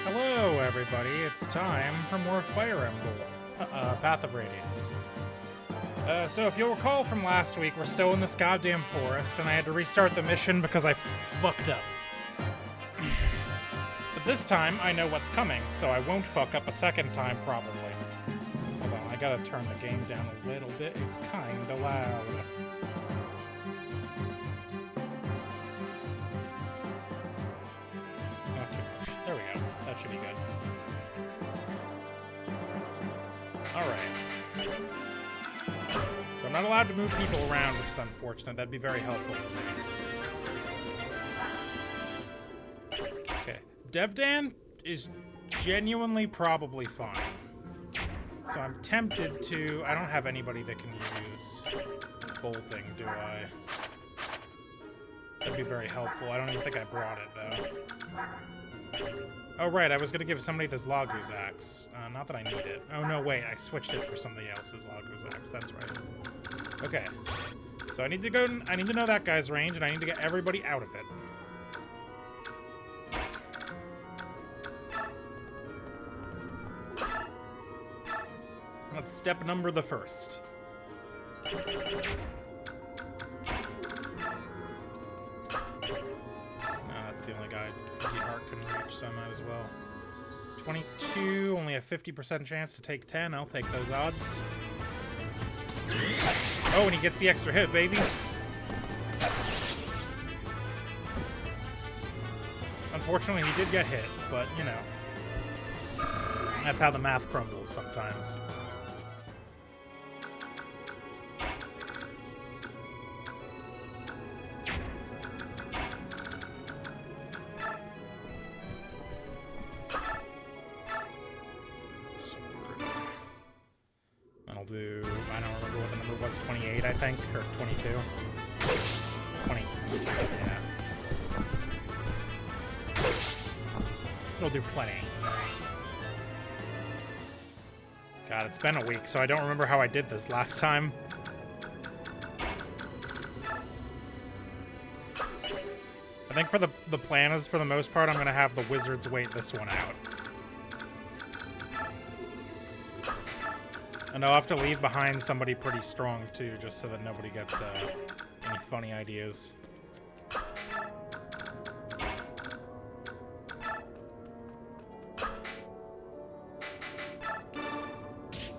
Hello, everybody. It's time for more Fire Emblem, Path of Radiance. So if you'll recall from last week, we're still in this goddamn forest, and I had to restart the mission because I fucked up. But this time, I know what's coming, so I won't fuck up a second time, probably. Hold on, I gotta turn the game down a little bit. It's kinda loud. Not too much. There we go. That should be good. Alright. So I'm not allowed to move people around, which is unfortunate. That'd be very helpful for me. Okay. Devdan is genuinely probably fine. So I'm tempted to... I don't have anybody that can use bolting, do I? That'd be very helpful. I don't even think I brought it, though. Oh, right, I was going to give somebody this Lagu's axe. Not that I need it. Oh, no, wait, I switched it for somebody else's Lagu's axe. That's right. Okay. So I need to go... I need to know that guy's range, and I need to get everybody out of it. Let's step number the first. No, that's the only guy Z-Heart can reach, so I might as well. 22, only a 50% chance to take 10. I'll take those odds. Oh, and he gets the extra hit, baby. Unfortunately, he did get hit, but, you know. That's how the math crumbles sometimes. Do, I don't remember what the number was, 28, I think, or 22. 22, yeah. It'll do plenty. God, it's been a week, so I don't remember how I did this last time. I think for the plan is, for the most part, I'm going to have the wizards wait this one out. And I'll have to leave behind somebody pretty strong, too, just so that nobody gets any funny ideas.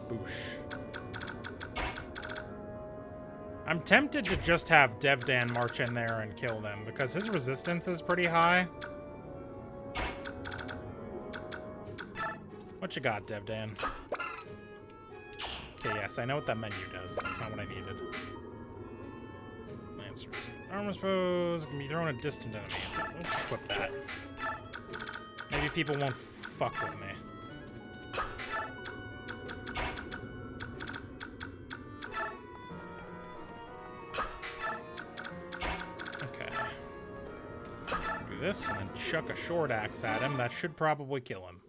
Boosh. I'm tempted to just have Devdan march in there and kill them, because his resistance is pretty high. What you got, Devdan? Okay, yes, I know what that menu does. That's not what I needed. Lancers. Armor pose can be thrown at distant enemies. Let's equip that. Maybe people won't fuck with me. Okay. Do this, and then chuck a short axe at him. That should probably kill him.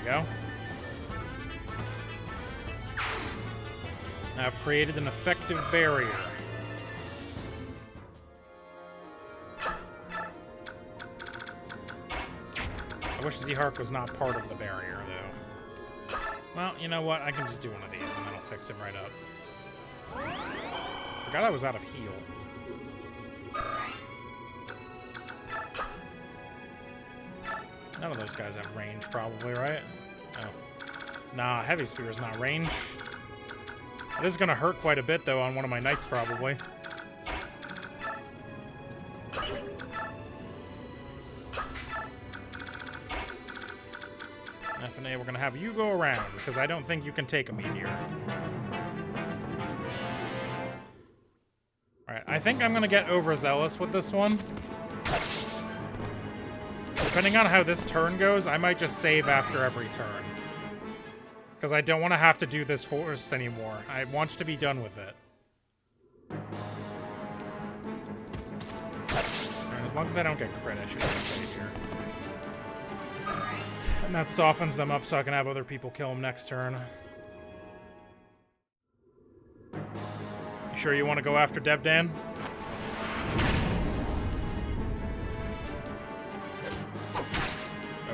Go. I've created an effective barrier. I wish Z-Heart was not part of the barrier, though. Well, you know what? I can just do one of these, and that'll fix him right up. Forgot I was out of heal. None of those guys have range, probably, right? Oh. Nah, Heavy Spear is not range. It is going to hurt quite a bit, though, on one of my knights, probably. FNA, we're going to have you go around, because I don't think you can take a meteor. Alright, I think I'm going to get overzealous with this one. Depending on how this turn goes, I might just save after every turn. Because I don't want to have to do this forest anymore. I want to be done with it. Alright, as long as I don't get crit, I should be okay here. And that softens them up so I can have other people kill them next turn. You sure you want to go after Devdan?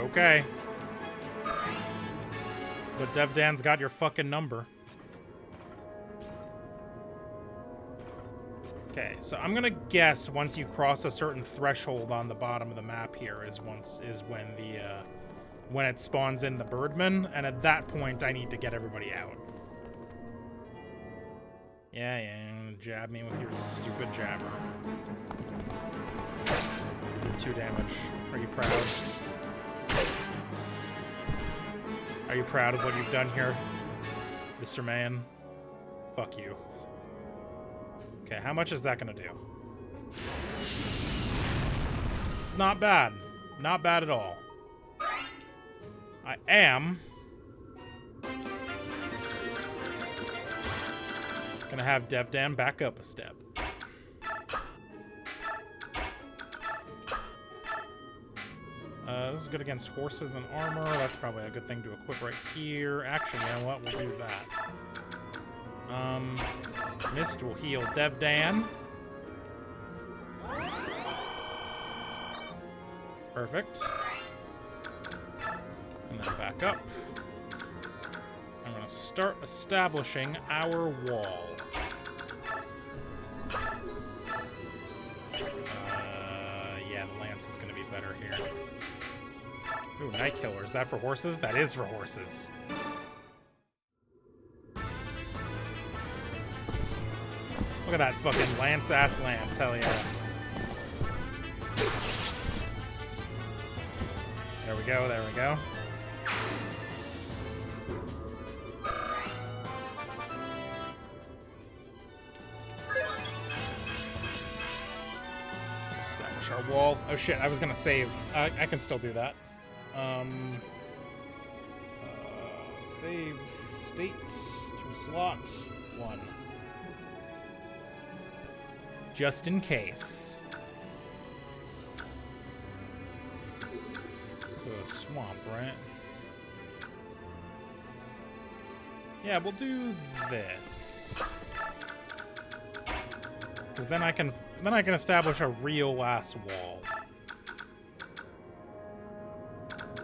Okay. But DevDan's got your fucking number. Okay, so I'm gonna guess once you cross a certain threshold on the bottom of the map here is when it spawns in the birdman, and at that point I need to get everybody out. Yeah, you're gonna jab me with your stupid jabber. You did 2 damage. Are you proud? Are you proud of what you've done here, Mr. Man? Fuck you. Okay, how much is that gonna do? Not bad. Not bad at all. I am gonna have DevDan back up a step. This is good against horses and armor. That's probably a good thing to equip right here. Actually, you know what? We'll do that. Mist will heal DevDan. Perfect. And then back up. I'm going to start establishing our wall. Yeah, the lance is going to be better here. Ooh, Night Killer. Is that for horses? That is for horses. Look at that fucking lance-ass lance. Hell yeah. There we go, there we go. Establish our wall. Oh shit, I was gonna save. I can still do that. Save states to slot 1. Just in case. This is a swamp, right? Yeah, we'll do this. Because then I can establish a real ass wall.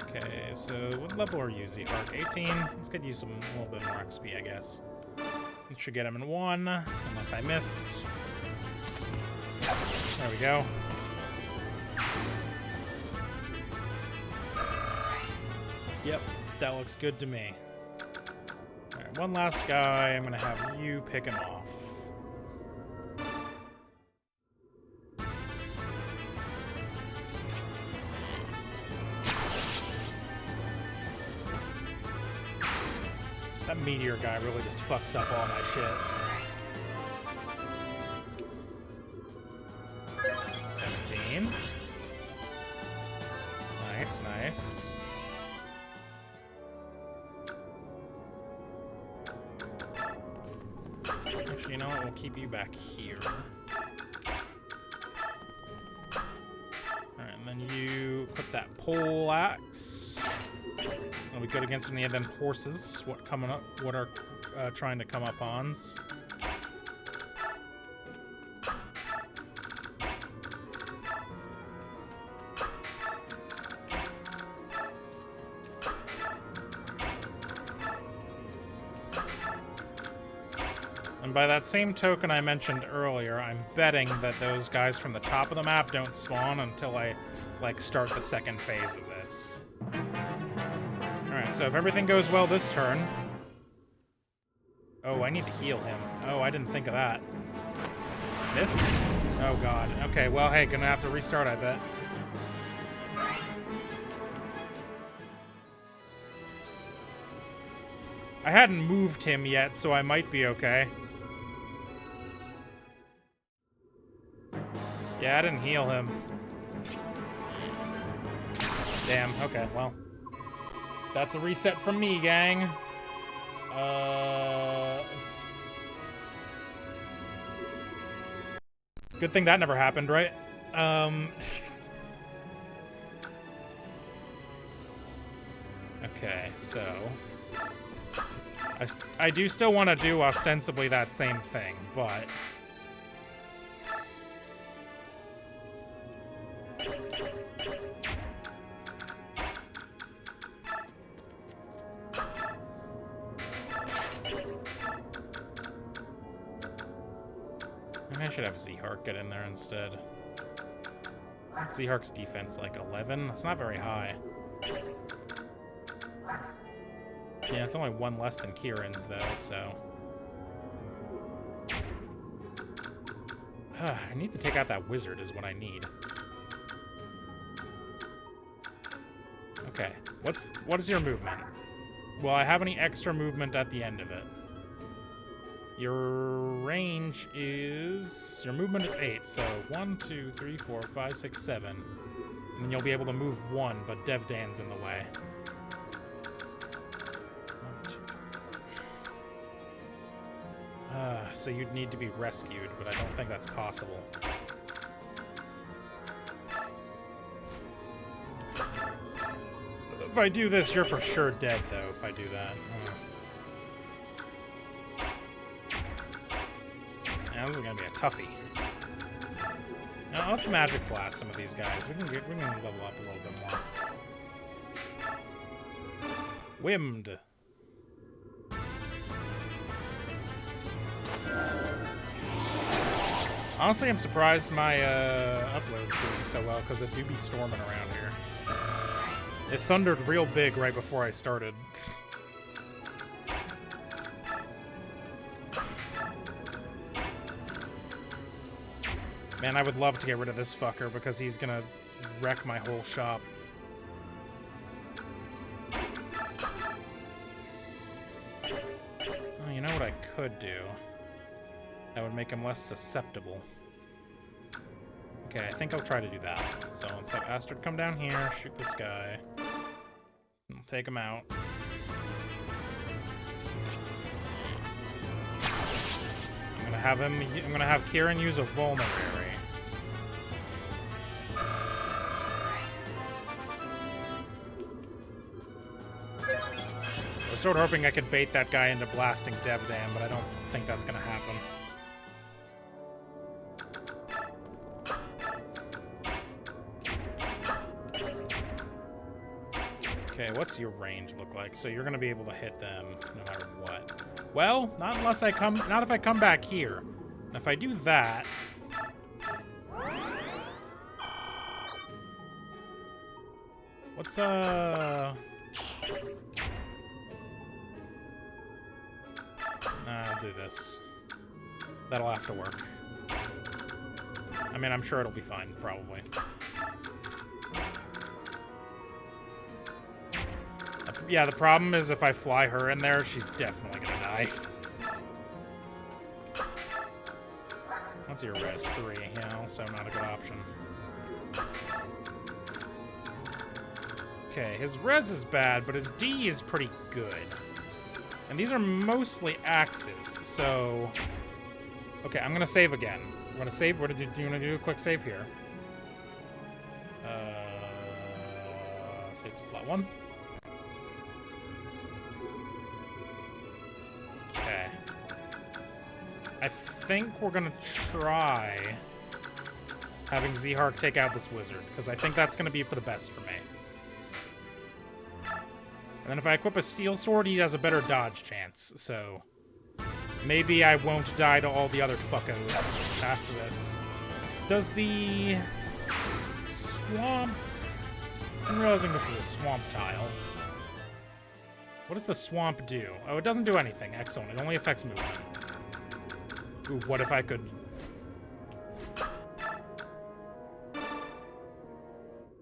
Okay, so what level are you, Z-Hark? 18? Let's get you a little bit more XP, I guess. It should get him in 1, unless I miss. There we go. Yep, that looks good to me. Alright, one last guy. I'm gonna have you pick him off. That meteor guy really just fucks up all my shit. 17. Nice, nice. Actually, you know what? We'll keep you back here. Alright, and then you equip that pole axe. That'll be good against any of them horses. What are trying to come up ons. And by that same token I mentioned earlier, I'm betting that those guys from the top of the map don't spawn until I, like, start the second phase of this. Alright, so if everything goes well this turn... Oh, I need to heal him. Oh, I didn't think of that. Miss? Oh god. Okay, well, hey, gonna have to restart, I bet. I hadn't moved him yet, so I might be okay. Yeah, I didn't heal him. Damn, okay, well. That's a reset from me, gang. Good thing that never happened, right? Okay, so... I do still want to do ostensibly that same thing, but... I should have Z-Hark get in there instead. Z-Hark's defense like 11. That's not very high. Yeah, it's only one less than Kieran's though, so. I need to take out that wizard is what I need. Okay, what is your movement? Will I have any extra movement at the end of it? Your range is... Your movement is 8, so 1, 2, 3, 4, 5, 6, 7. And then you'll be able to move 1, but Devdan's in the way. 1, 2. So you'd need to be rescued, but I don't think that's possible. If I do this, you're for sure dead, though, if I do that. Yeah, this is gonna be a toughie. Now, let's Magic Blast some of these guys. We can level up a little bit more. Wimmed. Honestly, I'm surprised my upload's doing so well, because it do be storming around here. It thundered real big right before I started. Man, I would love to get rid of this fucker because he's gonna wreck my whole shop. Oh, you know what I could do? That would make him less susceptible. Okay, I think I'll try to do that. So let's have Astrid come down here, shoot this guy. We'll take him out. I'm gonna have Kieran use a vulnerary. I was sort of hoping I could bait that guy into blasting Devdan, but I don't think that's gonna happen. Okay, what's your range look like? So you're gonna be able to hit them no matter what. Well, not if I come back here. And if I do that... What's, I'll do this. That'll have to work. I mean, I'm sure it'll be fine, probably. Yeah, the problem is if I fly her in there, she's definitely gonna die. What's your res? 3, yeah, also not a good option. Okay, his res is bad, but his D is pretty good. And these are mostly axes, so... Okay, I'm gonna save again. I'm gonna save, do you wanna do a quick save here? Save to slot 1. Okay. I think we're gonna try having Z-Hark take out this wizard, because I think that's gonna be for the best for me. And then if I equip a steel sword, he has a better dodge chance, so maybe I won't die to all the other fuckos after this. Does the swamp... I'm realizing this is a swamp tile. What does the swamp do? Oh, it doesn't do anything. Excellent. It only affects movement. Ooh, what if I could...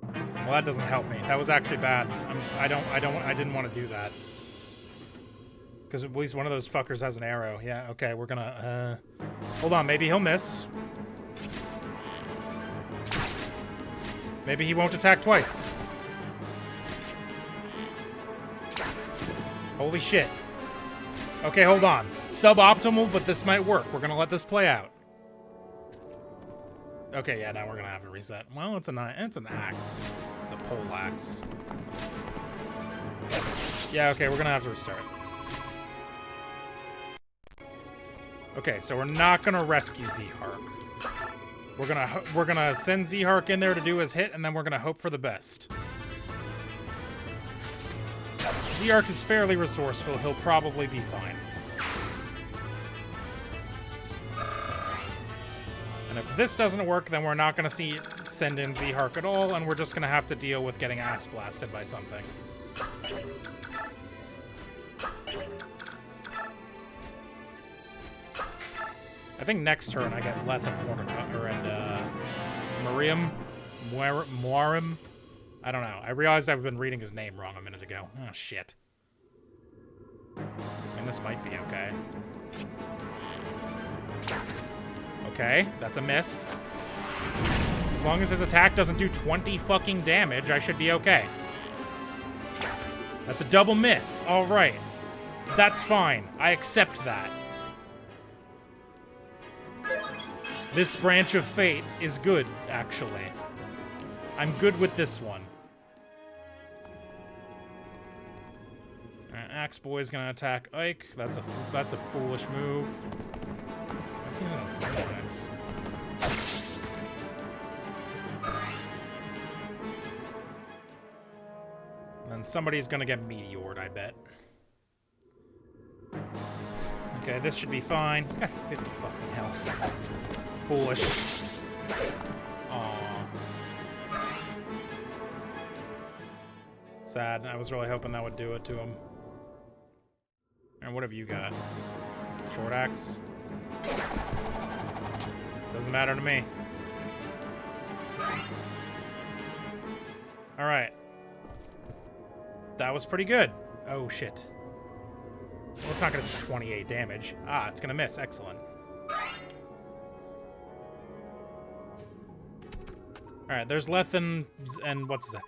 Well, that doesn't help me. That was actually bad. I didn't want to do that. Because at least one of those fuckers has an arrow. Yeah, okay, we're gonna, hold on, maybe he'll miss. Maybe he won't attack twice. Holy shit. Okay, hold on. Suboptimal, but this might work. We're gonna let this play out. Okay, yeah, now we're gonna have it reset. Well, it's an axe. It's a pole axe. Yeah, okay, we're gonna have to restart. Okay, so we're not gonna rescue Z-Hark. We're gonna send Z-Hark in there to do his hit, and then we're gonna hope for the best. Z-Hark is fairly resourceful. He'll probably be fine. And if this doesn't work, then we're not going to send in Z-Hark at all, and we're just going to have to deal with getting ass blasted by something. I think next turn I get Leth and Mordecai, and Moirim. I don't know. I realized I've been reading his name wrong a minute ago. Oh, shit. And this might be okay. Okay, that's a miss. As long as his attack doesn't do 20 fucking damage, I should be okay. That's a double miss. All right. That's fine. I accept that. This branch of fate is good, actually. I'm good with this one. Axe Boy's gonna attack Ike. That's a foolish move. That's even nice. And somebody's gonna get meteored, I bet. Okay, this should be fine. He's got 50 fucking health. Foolish. Aww. Sad. I was really hoping that would do it to him. And what have you got? Short axe? Doesn't matter to me. Alright. That was pretty good. Oh, shit. Well, it's not going to do 28 damage. Ah, it's going to miss. Excellent. Alright, there's Lethan and what's that?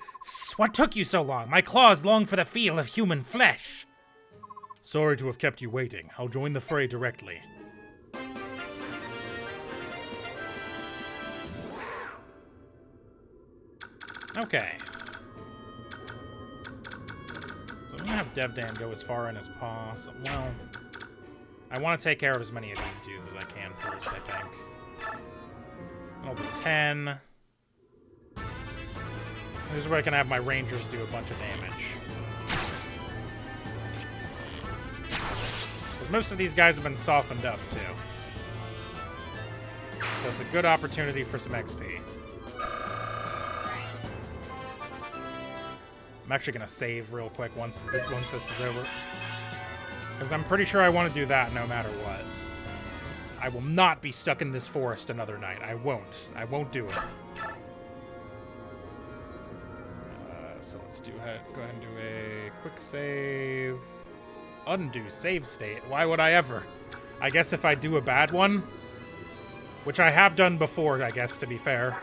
What took you so long? My claws long for the feel of human flesh. Sorry to have kept you waiting. I'll join the fray directly. Okay. So I'm gonna have Devdan go as far in as possible. Well, I want to take care of as many of these dudes as I can first, I think. I'll do 10. This is where I can have my rangers do a bunch of damage. Because most of these guys have been softened up, too. So it's a good opportunity for some XP. I'm actually going to save real quick once this is over. Because I'm pretty sure I want to do that no matter what. I will not be stuck in this forest another night. I won't. I won't do it. So let's go ahead and do a quick save. Undo save state. Why would I ever? I guess if I do a bad one, which I have done before, I guess, to be fair.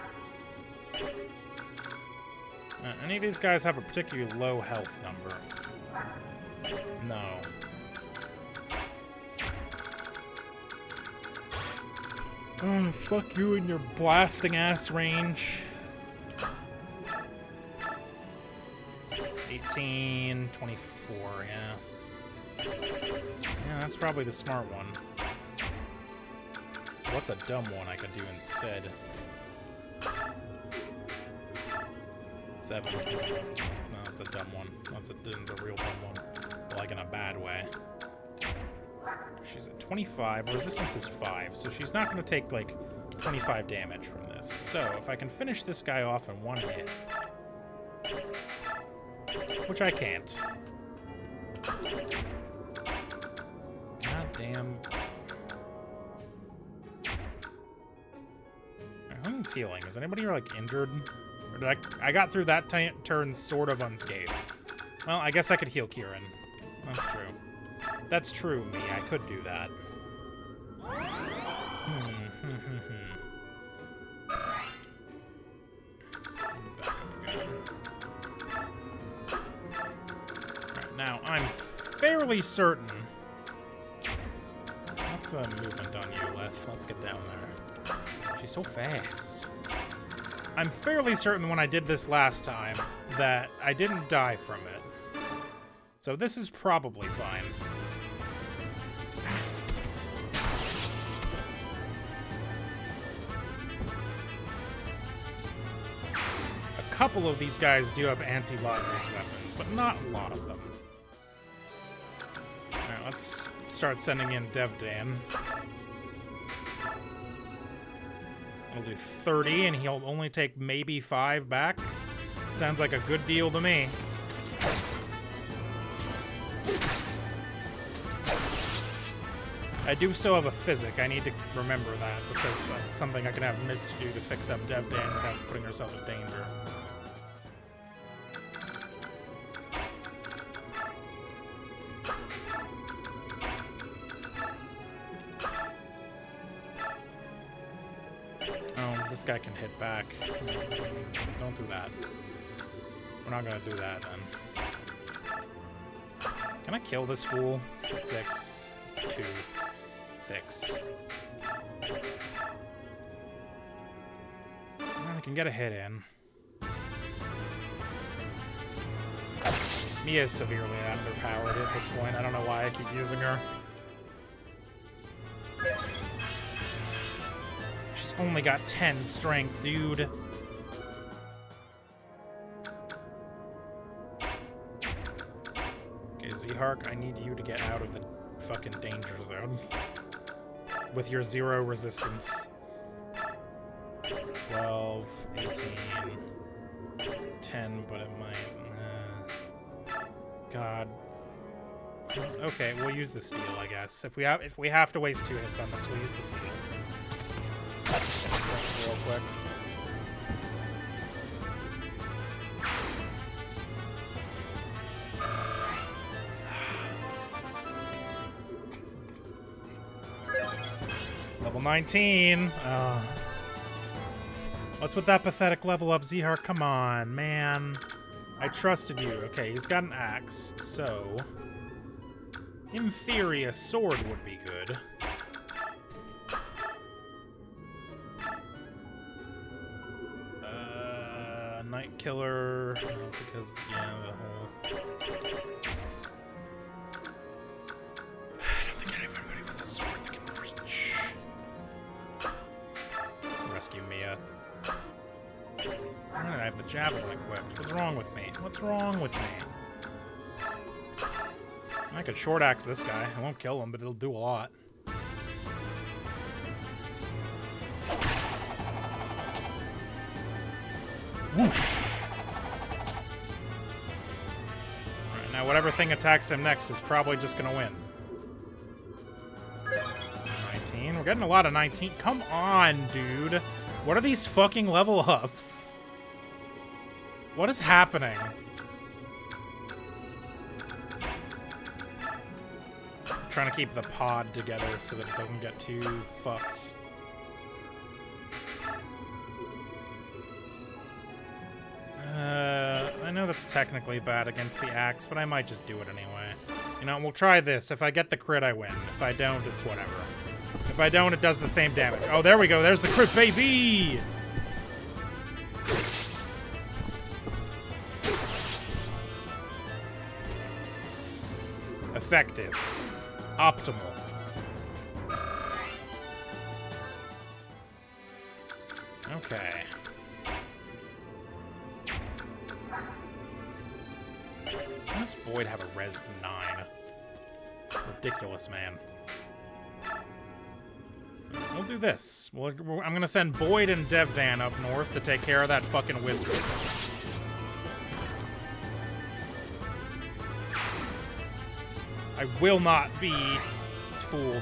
Any of these guys have a particularly low health number? No. Oh, fuck you and your blasting ass range. 18, 24, yeah. Yeah, that's probably the smart one. What's a dumb one I could do instead? 7. No, that's a dumb one. That's a real dumb one. Like in a bad way. She's at 25. Resistance is 5, so she's not going to take, like, 25 damage from this. So, if I can finish this guy off in one hit... Which I can't. God damn. Who needs healing? Is anybody, like, injured? Or did I got through that turn sort of unscathed. Well, I guess I could heal Kieran. That's true. That's true, me. I could do that. Now, I'm fairly certain... What's the movement on you, Leth? Let's get down there. She's so fast. I'm fairly certain when I did this last time that I didn't die from it. So this is probably fine. A couple of these guys do have anti-lockers weapons, but not a lot of them. Alright, let's start sending in Devdan. We'll do 30, and he'll only take maybe 5 back. Sounds like a good deal to me. I do still have a physic. I need to remember that, because that's something I can have Mist do to fix up Devdan without putting herself in danger. Oh, this guy can hit back. Don't do that. We're not gonna do that, then. Can I kill this fool? 6, 2, 6. I can get a hit in. Mia is severely underpowered at this point. I don't know why I keep using her. She's only got 10 strength, dude. Okay, Z-Hark, I need you to get out of the fucking danger zone. With your 0 resistance. 12, 18, 10, but it might... God. Okay, we'll use the steel, I guess. If we have to waste 2 hits on this, we'll use the steel. Real quick. Level 19. What's with that pathetic level up, Z-Hark? Come on, man. I trusted you. Okay, he's got an axe, so... in theory, a sword would be good. Night Killer... because, yeah, the whole... I don't think anybody with a sword that can reach. Rescue Mia. I have the javelin equipped. What's wrong with me? What's wrong with me? I could short axe this guy. I won't kill him, but it'll do a lot. Whoosh! Alright, now whatever thing attacks him next is probably just gonna win. 19. We're getting a lot of 19. Come on, dude. What are these fucking level ups? What is happening? I'm trying to keep the pod together so that it doesn't get too fucked. I know that's technically bad against the axe, but I might just do it anyway. You know, we'll try this. If I get the crit, I win. If I don't, it's whatever. If I don't, it does the same damage. Oh, there we go. There's the crit, baby! Effective. Optimal. Okay. How does Boyd have a res of 9? Ridiculous, man. We'll do this. I'm gonna send Boyd and Devdan up north to take care of that fucking wizard. I will not be fooled.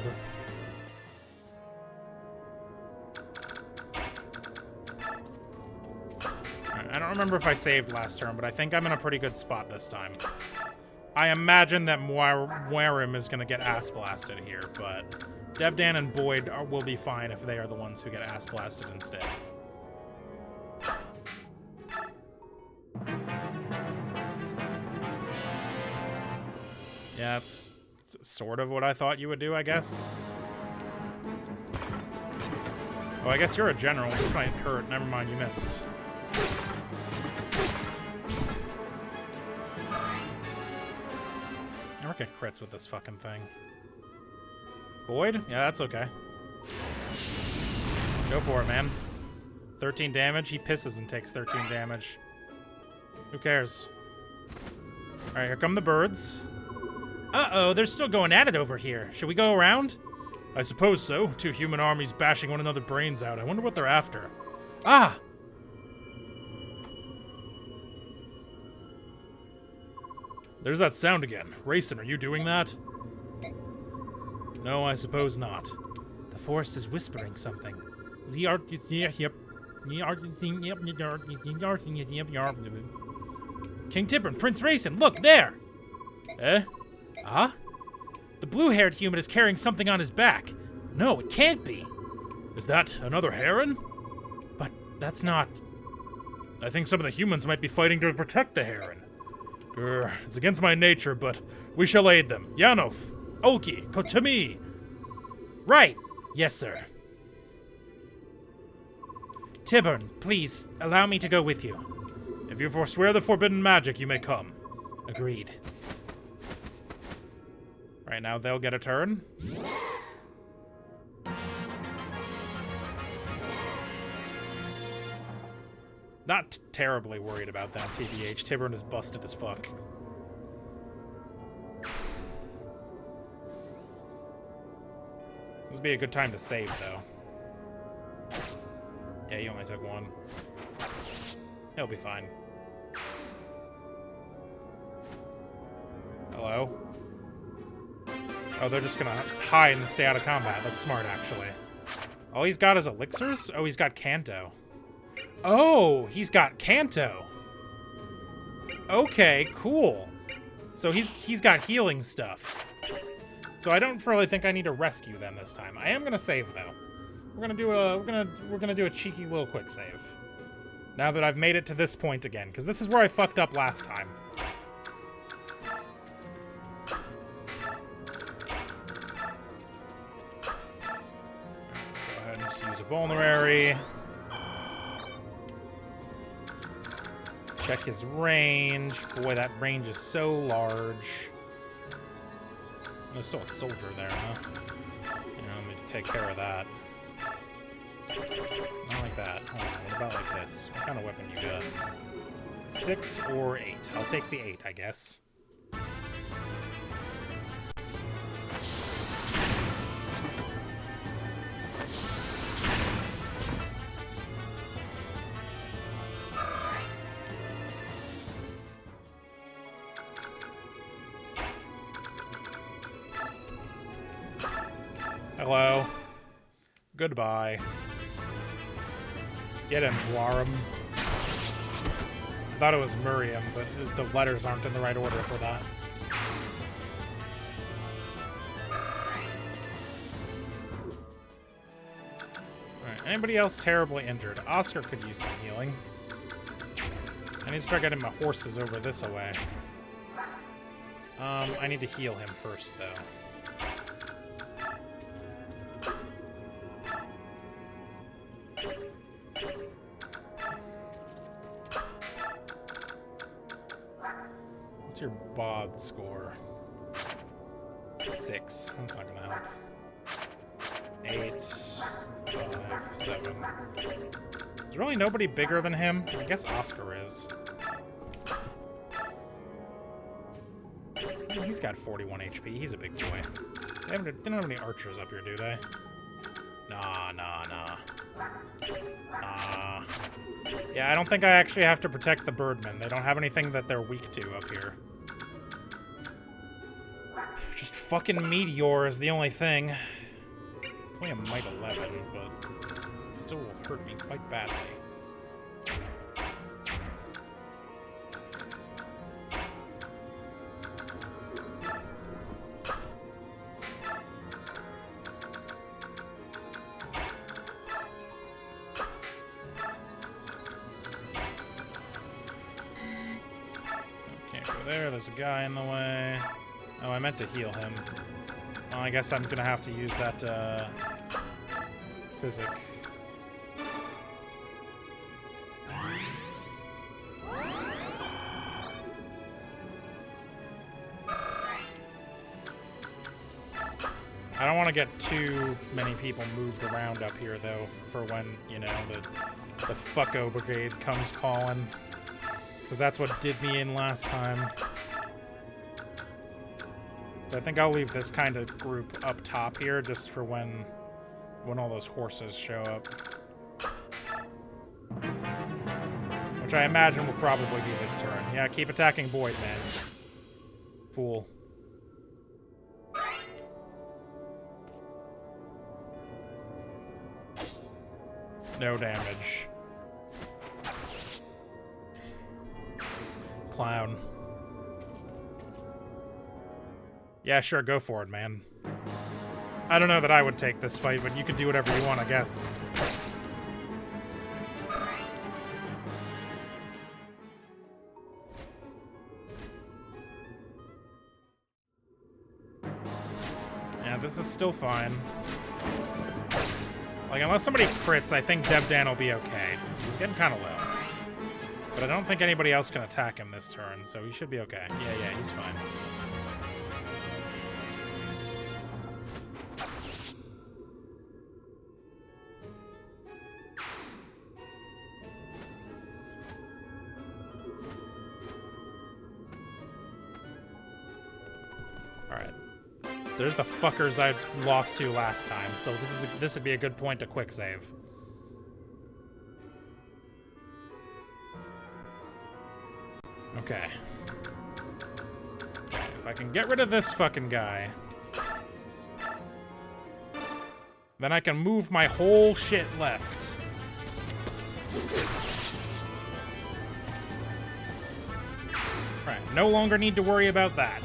I don't remember if I saved last turn, but I think I'm in a pretty good spot this time. I imagine that Moirim is going to get ass blasted here, but Devdan and Boyd will be fine if they are the ones who get ass blasted instead. Yeah, that's sort of what I thought you would do, I guess. Oh, I guess you're a general. This might hurt. Never mind, you missed. Never get crits with this fucking thing. Boyd? Yeah, that's okay. Go for it, man. 13 damage. He pisses and takes 13 damage. Who cares? Alright, here come the birds. Uh-oh, they're still going at it over here. Should we go around? I suppose so. Two human armies bashing one another's brains out. I wonder what they're after. Ah! There's that sound again. Rayson, are you doing that? No, I suppose not. The forest is whispering something. King Tibbern, Prince Rayson, look, there! Eh? Ah? The blue-haired human is carrying something on his back. No, it can't be. Is that another heron? But that's not... I think some of the humans might be fighting to protect the heron. It's against my nature, but we shall aid them. Yanov, Olki, to me. Right. Yes, sir. Tibbern, please, allow me to go with you. If you forswear the forbidden magic, you may come. Agreed. Right now, they'll get a turn. Not terribly worried about that, TBH. Tibbern is busted as fuck. This would be a good time to save, though. Yeah, you only took one. He'll be fine. Hello? Oh, they're just gonna hide and stay out of combat. That's smart, actually. All he's got is elixirs? Oh, he's got Kanto. Oh, he's got Kanto. Okay, cool. So he's got healing stuff. So I don't really think I need to rescue them this time. I am gonna save though. We're gonna do a cheeky little quick save. Now that I've made it to this point again, because this is where I fucked up last time. Go ahead and just use a vulnerary. Check his range. Boy, that range is so large. There's still a soldier there, huh? Yeah, let me take care of that. Not like that. Hold on, what about like this? What kind of weapon you got? 6 or 8? I'll take the 8, I guess. Hello. Goodbye. Get him, Warum. I thought it was Miriam, but the letters aren't in the right order for that. Alright, anybody else terribly injured? Oscar could use some healing. I need to start getting my horses over this way. I need to heal him first, though. What's your bod score? 6. That's not gonna help. 8, 5, 7. There's really nobody bigger than him. I guess Oscar is. He's got 41 HP. He's a big boy. They don't have any archers up here, do they? Nah. Yeah, I don't think I actually have to protect the birdmen. They don't have anything that they're weak to up here. Just fucking Meteor is the only thing. It's only a Might 11, but it still will hurt me quite badly. There's a guy in the way. Oh, I meant to heal him. Well, I guess I'm gonna have to use that, physic. I don't want to get too many people moved around up here, though, for when, you know, the fucko brigade comes calling. Because that's what did me in last time. So I think I'll leave this kind of group up top here just for when all those horses show up. Which I imagine will probably be this turn. Yeah, keep attacking Boyd, man. Fool. No damage. Clown. Yeah, sure, go for it, man. I don't know that I would take this fight, but you can do whatever you want, I guess. Yeah, this is still fine. Like, unless somebody crits, I think Devdan will be okay. He's getting kind of low. But I don't think anybody else can attack him this turn, so he should be okay. Yeah, he's fine. Alright. There's the fuckers I lost to last time, so this would be a good point to quick save. Okay. Okay, if I can get rid of this fucking guy, then I can move my whole shit left. Right, no longer need to worry about that.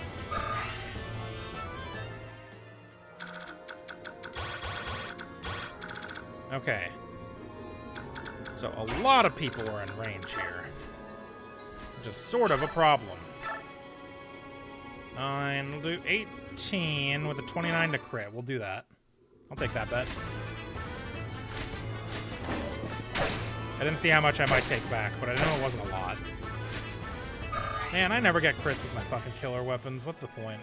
Okay. So a lot of people are in range here. Which is sort of a problem. 9, we'll do 18 with a 29 to crit. We'll do that. I'll take that bet. I didn't see how much I might take back, but I know it wasn't a lot. Man, I never get crits with my fucking killer weapons. What's the point?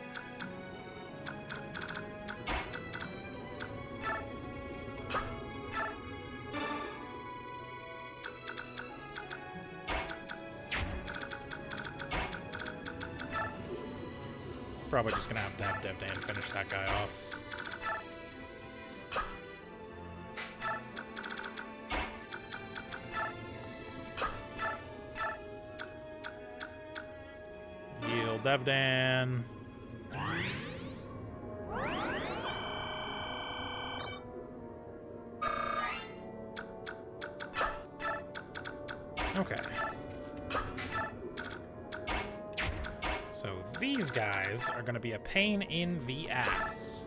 Probably just gonna have Devdan finish that guy off. Yield Devdan. Okay. So these guys are going to be a pain in the ass.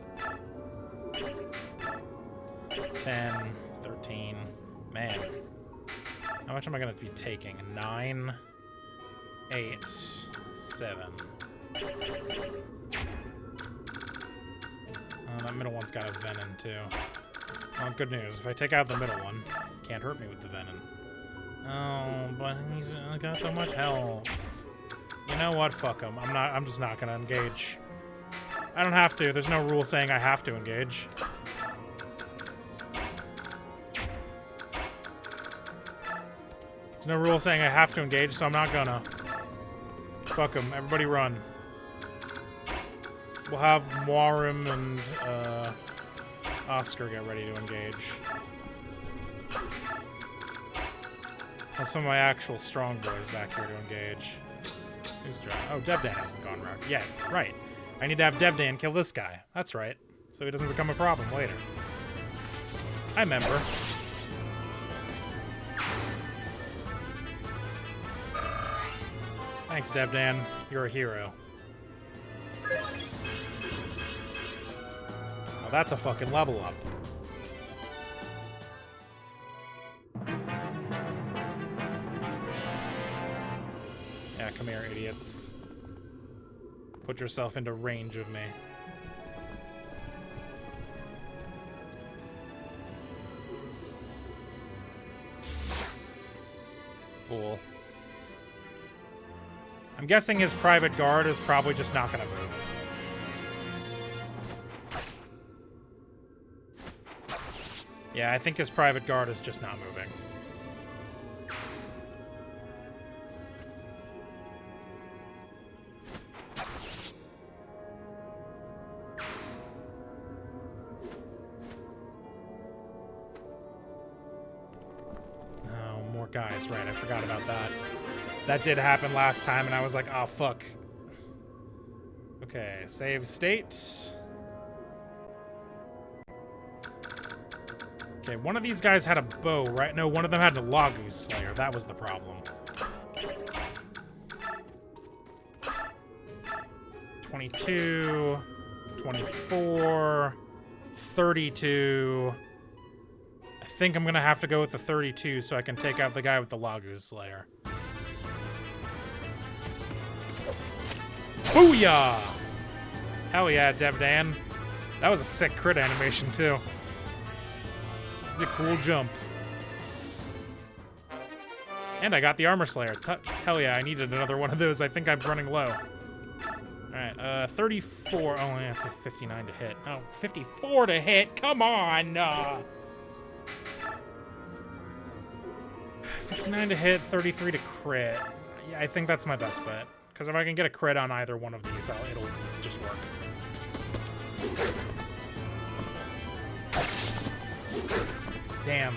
10, 13. Man. How much am I going to be taking? 9, 8, 7. That middle one's got a venom, too. Oh, good news. If I take out the middle one, he can't hurt me with the venom. Oh, but he's got so much health. You know what? Fuck him. I'm just not gonna engage. I don't have to. There's no rule saying I have to engage. There's no rule saying I have to engage, so I'm not gonna. Fuck him. Everybody run. We'll have Moirim and Oscar get ready to engage. Have some of my actual strong boys back here to engage. Who's driving? Oh, Devdan hasn't gone rogue yet. Right. I need to have Devdan kill this guy. That's right. So he doesn't become a problem later. I remember. Thanks, Devdan. You're a hero. Now that's a fucking level up. Yeah, come here, idiots. Put yourself into range of me. Fool. I'm guessing his private guard is probably just not gonna move. Yeah, I think his private guard is just not moving. guys. Right, I forgot about that. That did happen last time, and I was like, oh, fuck. Okay, save state. Okay, one of these guys had a bow, right? No, one of them had a Lagoose Slayer. That was the problem. 22, 24, 32. I think I'm gonna have to go with the 32 so I can take out the guy with the Lagoose Slayer. Booyah! Hell yeah, DevDan. That was a sick crit animation, too. A cool jump. And I got the Armor Slayer. Hell yeah, I needed another one of those. I think I'm running low. Alright, 34. Oh, I have to 59 to hit. Oh, 54 to hit? Come on! 59 to hit, 33 to crit. Yeah, I think that's my best bet. Because if I can get a crit on either one of these, it'll just work. Damn.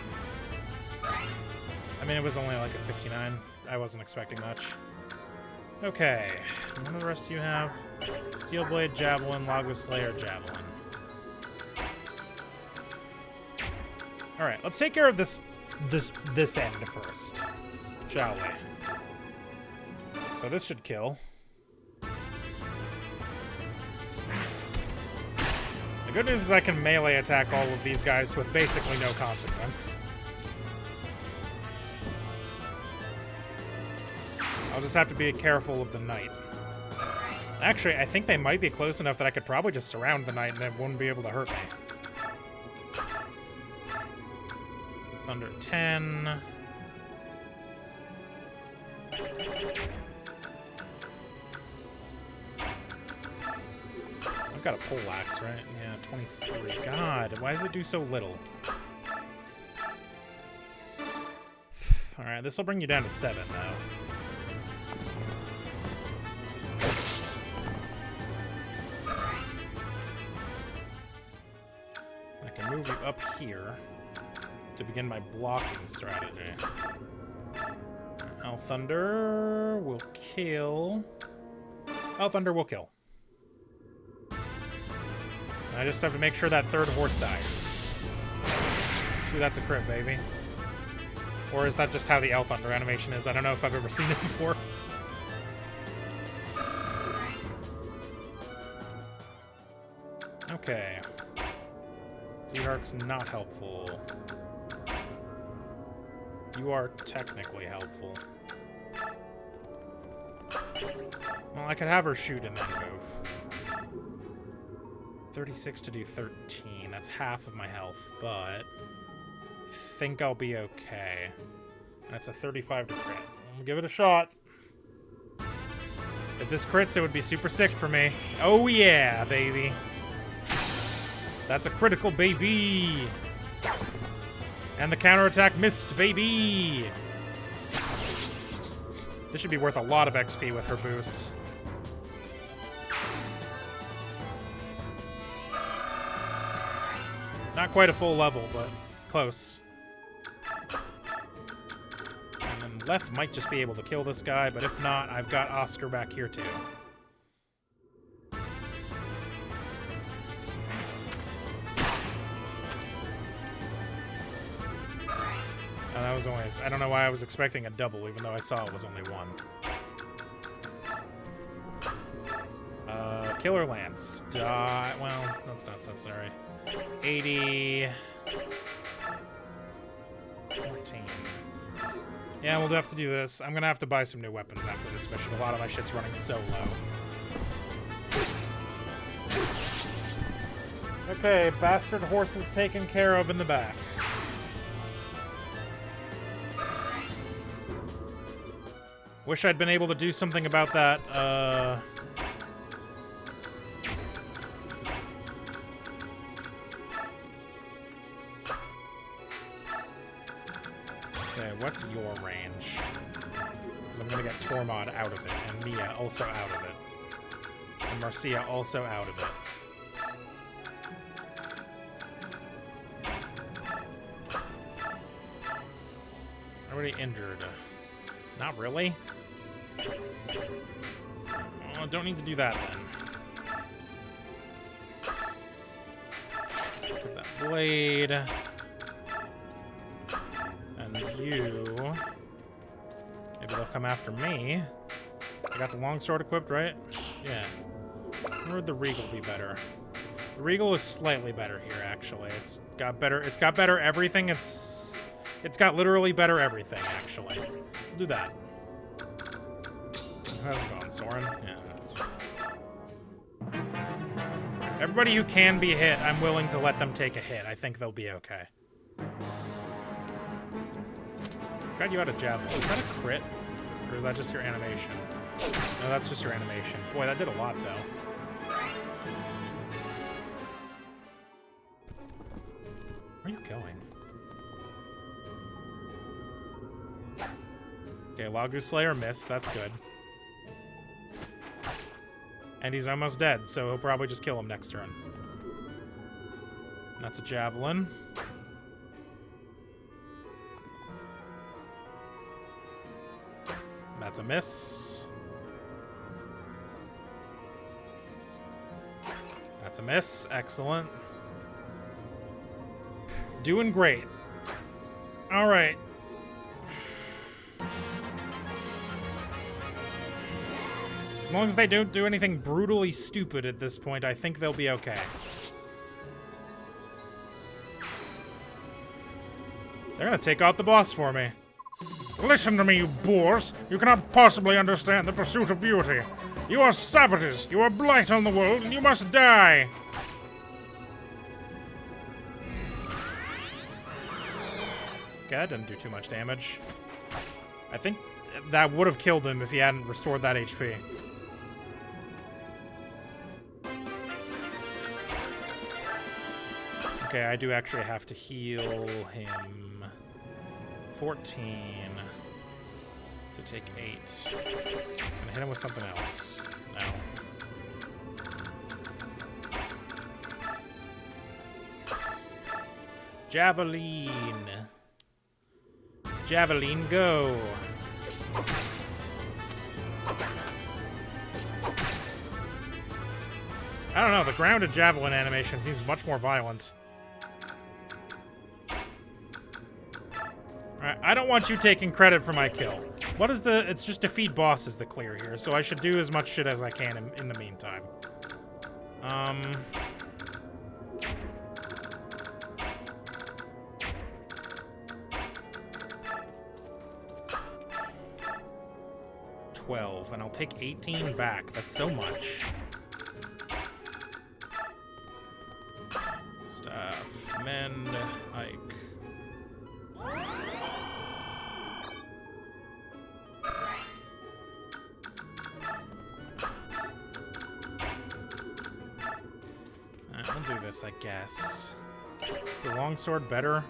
I mean, it was only like a 59. I wasn't expecting much. Okay. What do the rest of you have? Steel Blade, Javelin, Lagoous Slayer, Javelin. Alright, let's take care of this end first. Shall we? So this should kill. The good news is I can melee attack all of these guys with basically no consequence. I'll just have to be careful of the knight. Actually, I think they might be close enough that I could probably just surround the knight and it wouldn't be able to hurt me. Under 10. I've got a poleaxe, right? Yeah, 23. God, why does it do so little? Alright, this will bring you down to 7, though. I can move you up here to begin my blocking strategy. Thunder will kill. Thunder will kill. I just have to make sure that third horse dies. Ooh, that's a crit, baby. Or is that just how the Thunder animation is? I don't know if I've ever seen it before. Okay. Seahark's not helpful. You are technically helpful. Well, I could have her shoot and then move. 36 to do 13. That's half of my health, but I think I'll be okay. That's a 35 to crit. I'll give it a shot. If this crits, it would be super sick for me. Oh yeah, baby. That's a critical, baby. And the counterattack missed, baby. This should be worth a lot of XP with her boost. Not quite a full level, but close. And then Left might just be able to kill this guy, but if not, I've got Oscar back here too. That was only, I don't know why I was expecting a double, even though I saw it was only one. Killer Lance. Die. Well, that's not necessary. 80. 14. Yeah, we'll have to do this. I'm gonna have to buy some new weapons after this mission. A lot of my shit's running so low. Okay, bastard horses taken care of in the back. Wish I'd been able to do something about that, Okay, what's your range? Because I'm gonna get Tormod out of it, and Mia also out of it. And Marcia also out of it. Everybody injured. Not really? Oh, don't need to do that then. Get that blade. And you... Maybe they'll come after me. I got the longsword equipped, right? Yeah. Or would the regal be better? The regal is slightly better here, actually. It's got better everything. It's got literally better everything, actually. We'll do that. How's it going, Soren? Yeah. Everybody who can be hit, I'm willing to let them take a hit. I think they'll be okay. Got you out of javelin. Is that a crit? Or is that just your animation? No, that's just your animation. Boy, that did a lot, though. Where are you going? Okay, Lagu Slayer missed. That's good. And he's almost dead, so he'll probably just kill him next turn. That's a javelin. That's a miss. That's a miss. Excellent. Doing great. All right. As long as they don't do anything brutally stupid at this point, I think they'll be okay. They're gonna take out the boss for me. Listen to me, you boors. You cannot possibly understand the pursuit of beauty. You are savages. You are blight on the world, and you must die. Okay, that didn't do too much damage. I think that would have killed him if he hadn't restored that HP. Okay, I do actually have to heal him. 14 to take 8. Can I hit him with something else? No. Javelin. Javelin, go. I don't know, the grounded javelin animation seems much more violent. Alright, I don't want you taking credit for my kill. What is the... It's just defeat bosses the clear here, so I should do as much shit as I can in the meantime. 12, and I'll take 18 back. That's so much. Staff, mend, Ike. We'll do this, I guess. Is the longsword better?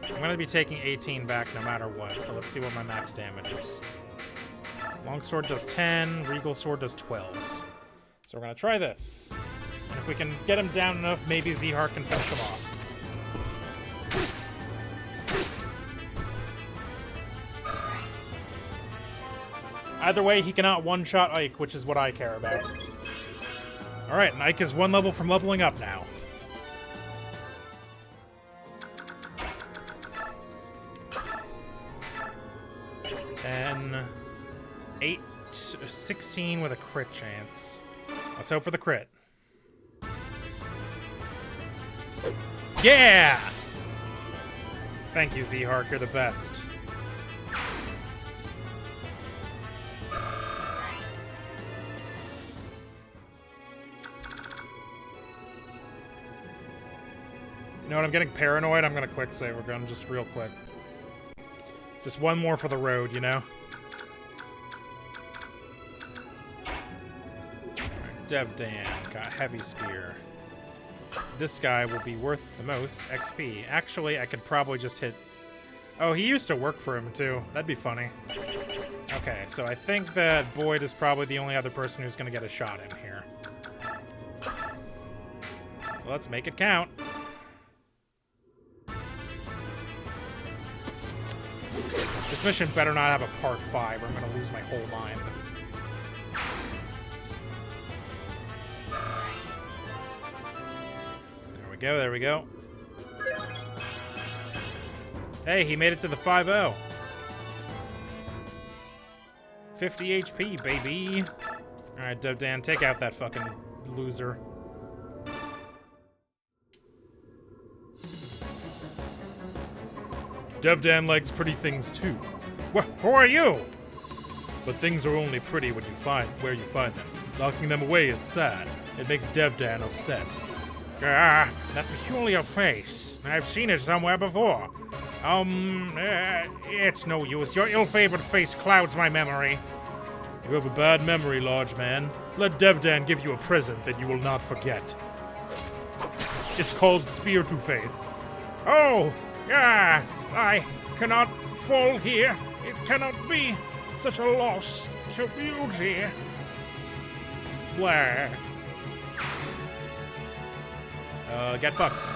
I'm going to be taking 18 back no matter what, so let's see what my max damage is. Longsword does 10, Regal Sword does 12. So we're going to try this. And if we can get him down enough, maybe Zihar can finish him off. Either way, he cannot one-shot Ike, which is what I care about. Alright, and Ike is 1 level from leveling up now. — 8, 16 with a crit chance. Let's hope for the crit. Yeah! Thank you, Zihar, you're the best. You know what, I'm getting paranoid. I'm gonna quick save a gun just real quick. Just one more for the road, you know? Alright, Devdan got heavy spear. This guy will be worth the most XP. Actually, I could probably just hit... Oh, he used to work for him, too. That'd be funny. Okay, so I think that Boyd is probably the only other person who's gonna get a shot in here. So let's make it count. This mission better not have a part 5 or I'm gonna lose my whole mind. There we go, there we go. Hey, he made it to the 5-0. 50 HP, baby. Alright, Dan, take out that fucking loser. DevDan likes pretty things too. Who are you? But things are only pretty when you find where you find them. Locking them away is sad. It makes DevDan upset. Ah, that peculiar face. I've seen it somewhere before. It's no use. Your ill-favored face clouds my memory. You have a bad memory, large man. Let DevDan give you a present that you will not forget. It's called Spear to Face. Oh, yeah. I cannot fall here. It cannot be such a loss to beauty. Blah. Get fucked.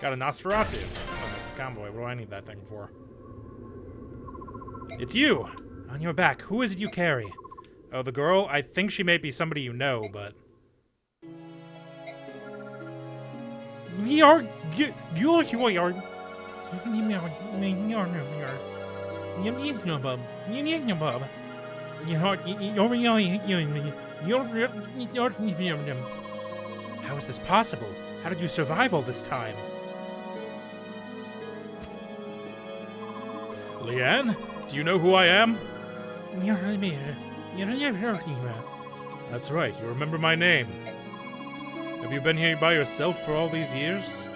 Got a Nosferatu. Convoy. What do I need that thing for? It's you! On your back. Who is it you carry? Oh, the girl? I think she may be somebody you know, but... How is this possible? How did you survive all this time? Leanne? Do you know who I am? That's right, you remember my name. Have you been here by yourself for all these years?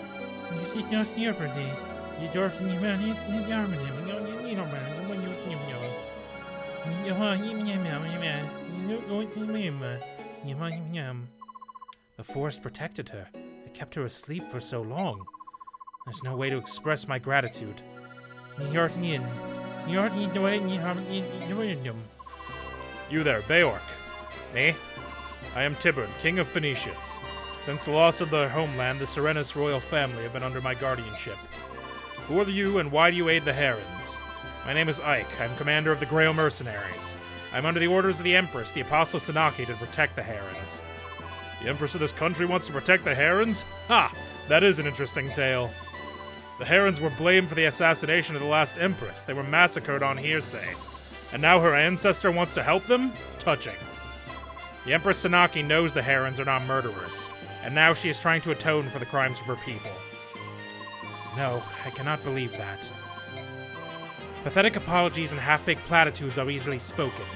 The forest protected her. It kept her asleep for so long. There's no way to express my gratitude. You there, Beork. Me? I am Tibern, King of Phoenicius. Since the loss of their homeland, the Serenes royal family have been under my guardianship. Who are you and why do you aid the Herons? My name is Ike. I'm commander of the Grail Mercenaries. I'm under the orders of the Empress, the Apostle Sanaki, to protect the Herons. The Empress of this country wants to protect the Herons? Ha! That is an interesting tale. The Herons were blamed for the assassination of the last Empress. They were massacred on hearsay. And now her ancestor wants to help them? Touching. The Empress Sanaki knows the Herons are not murderers, and now she is trying to atone for the crimes of her people. No, I cannot believe that. Pathetic apologies and half-baked platitudes are easily spoken.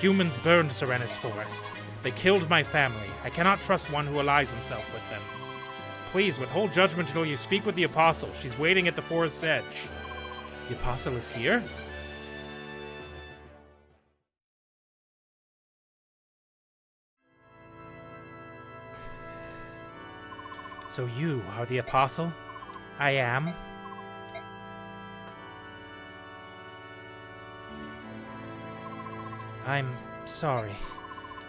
Humans burned Serenes Forest. They killed my family. I cannot trust one who allies himself with them. Please, withhold judgment until you speak with the Apostle. She's waiting at the forest's edge. The Apostle is here? So you are the Apostle? I am. I'm sorry.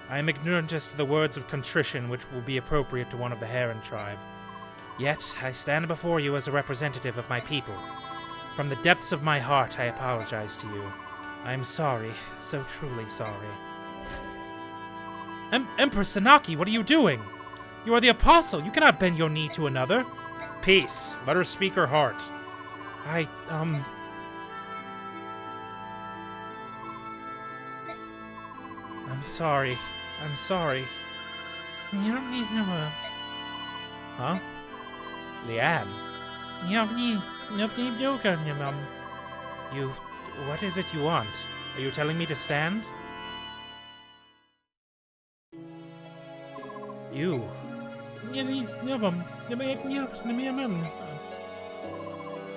I am ignorant as to the words of contrition which will be appropriate to one of the Heron tribe. Yet, I stand before you as a representative of my people. From the depths of my heart, I apologize to you. I am sorry, so truly sorry. Empress Sanaki, what are you doing? You are the Apostle. You cannot bend your knee to another. Peace. Let her speak her heart. I'm sorry. I'm sorry. You don't need no more. Huh? Leanne? You... What is it you want? Are you telling me to stand? You...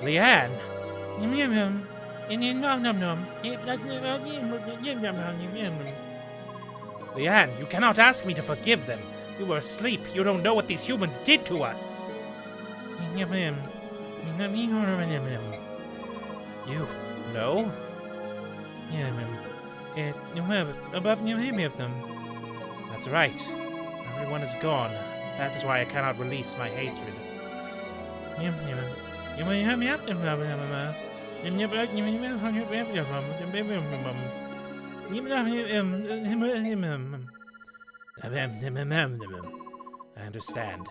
Leanne? Leanne, you cannot ask me to forgive them. You were asleep. You don't know what these humans did to us. You know? That's right. Everyone is gone. That is why I cannot release my hatred. I understand,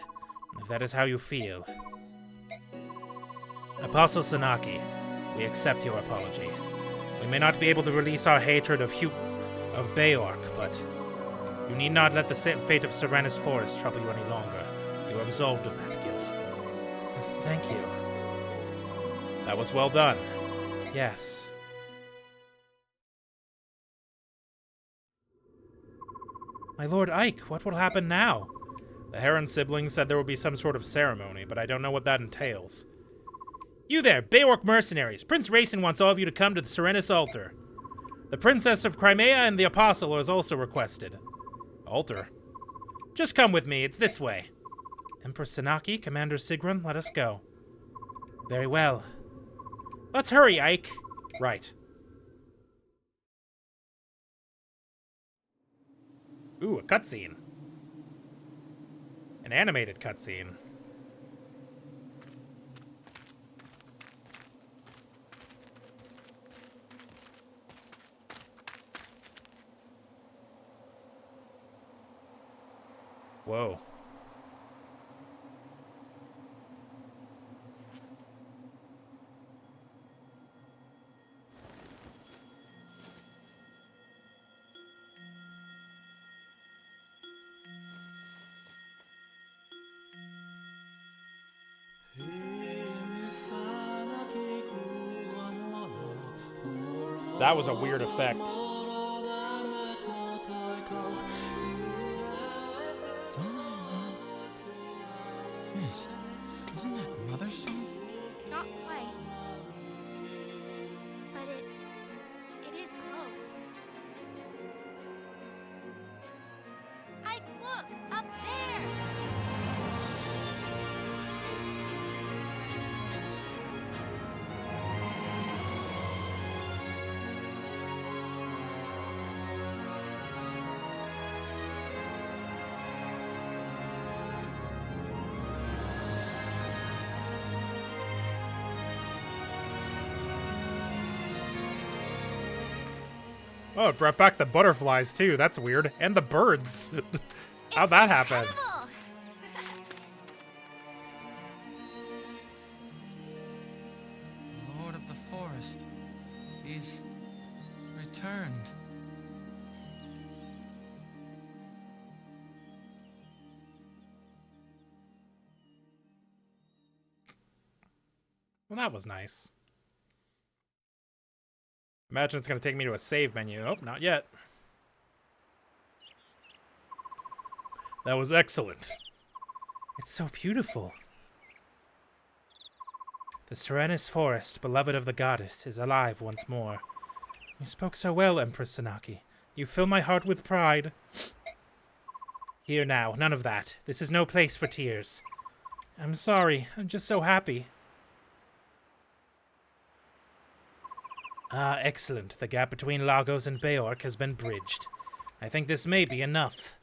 if that is how you feel. Apostle Sanaki, we accept your apology. We may not be able to release our hatred of Beork, but you need not let the fate of Serenes Forest trouble you any longer. You are absolved of that guilt. Thank you. That was well done. Yes. My Lord Ike, what will happen now? The Heron siblings said there will be some sort of ceremony, but I don't know what that entails. You there, Beork mercenaries! Prince Racin wants all of you to come to the Serenes altar. The Princess of Crimea and the Apostle is also requested. Altar? Just come with me, it's this way. Empress Sanaki, Commander Sigrun, let us go. Very well. Let's hurry, Ike. Right. Ooh, a cutscene. An animated cutscene. Whoa. That was a weird effect. Mist, isn't that Mother's song? Not quite. But it is close. Ike, look! Up there! Oh, it brought back the butterflies, too. That's weird. And the birds. How'd that happen? Lord of the Forest. He's returned. Well, that was nice. Imagine it's going to take me to a save menu. Nope, not yet. That was excellent. It's so beautiful. The Serenes Forest, beloved of the goddess, is alive once more. You spoke so well, Empress Sanaki. You fill my heart with pride. Here now, none of that. This is no place for tears. I'm sorry. I'm just so happy. Ah, excellent. The gap between Lagos and Beork has been bridged. I think this may be enough.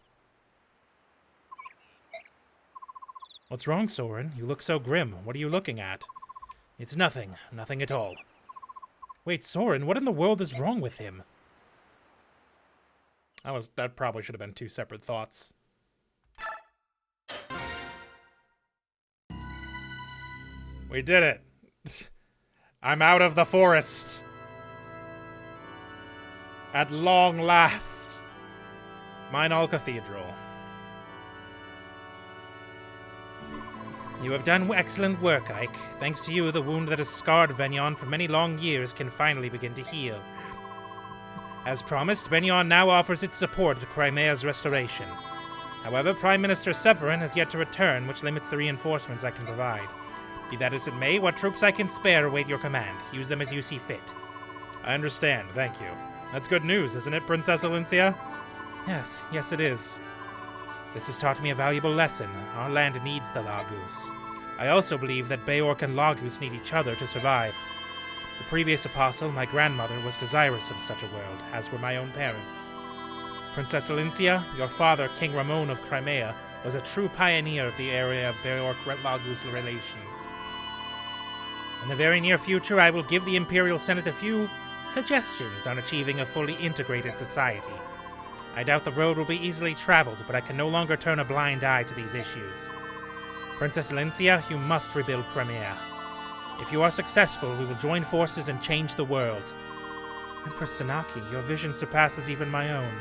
What's wrong, Soren? You look so grim. What are you looking at? It's nothing. Nothing at all. Wait, Soren, what in the world is wrong with him? That probably should have been two separate thoughts. We did it. I'm out of the forest. At long last. Minal Cathedral. You have done excellent work, Ike. Thanks to you, the wound that has scarred Venyon for many long years can finally begin to heal. As promised, Venyon now offers its support to Crimea's restoration. However, Prime Minister Severin has yet to return, which limits the reinforcements I can provide. Be that as it may, what troops I can spare await your command. Use them as you see fit. I understand, thank you. That's good news, isn't it, Princess Alincia? Yes, it is. This has taught me a valuable lesson. Our land needs the Lagus. I also believe that Beork and Lagus need each other to survive. The previous apostle, my grandmother, was desirous of such a world, as were my own parents. Princess Alincia, your father, King Ramon of Crimea, was a true pioneer of the area of Beork-Lagus relations. In the very near future, I will give the Imperial Senate a few suggestions on achieving a fully integrated society. I doubt the road will be easily traveled, but I can no longer turn a blind eye to these issues. Princess Lencia, you must rebuild Crimea. If you are successful, we will join forces and change the world. Empress Sanaki, your vision surpasses even my own.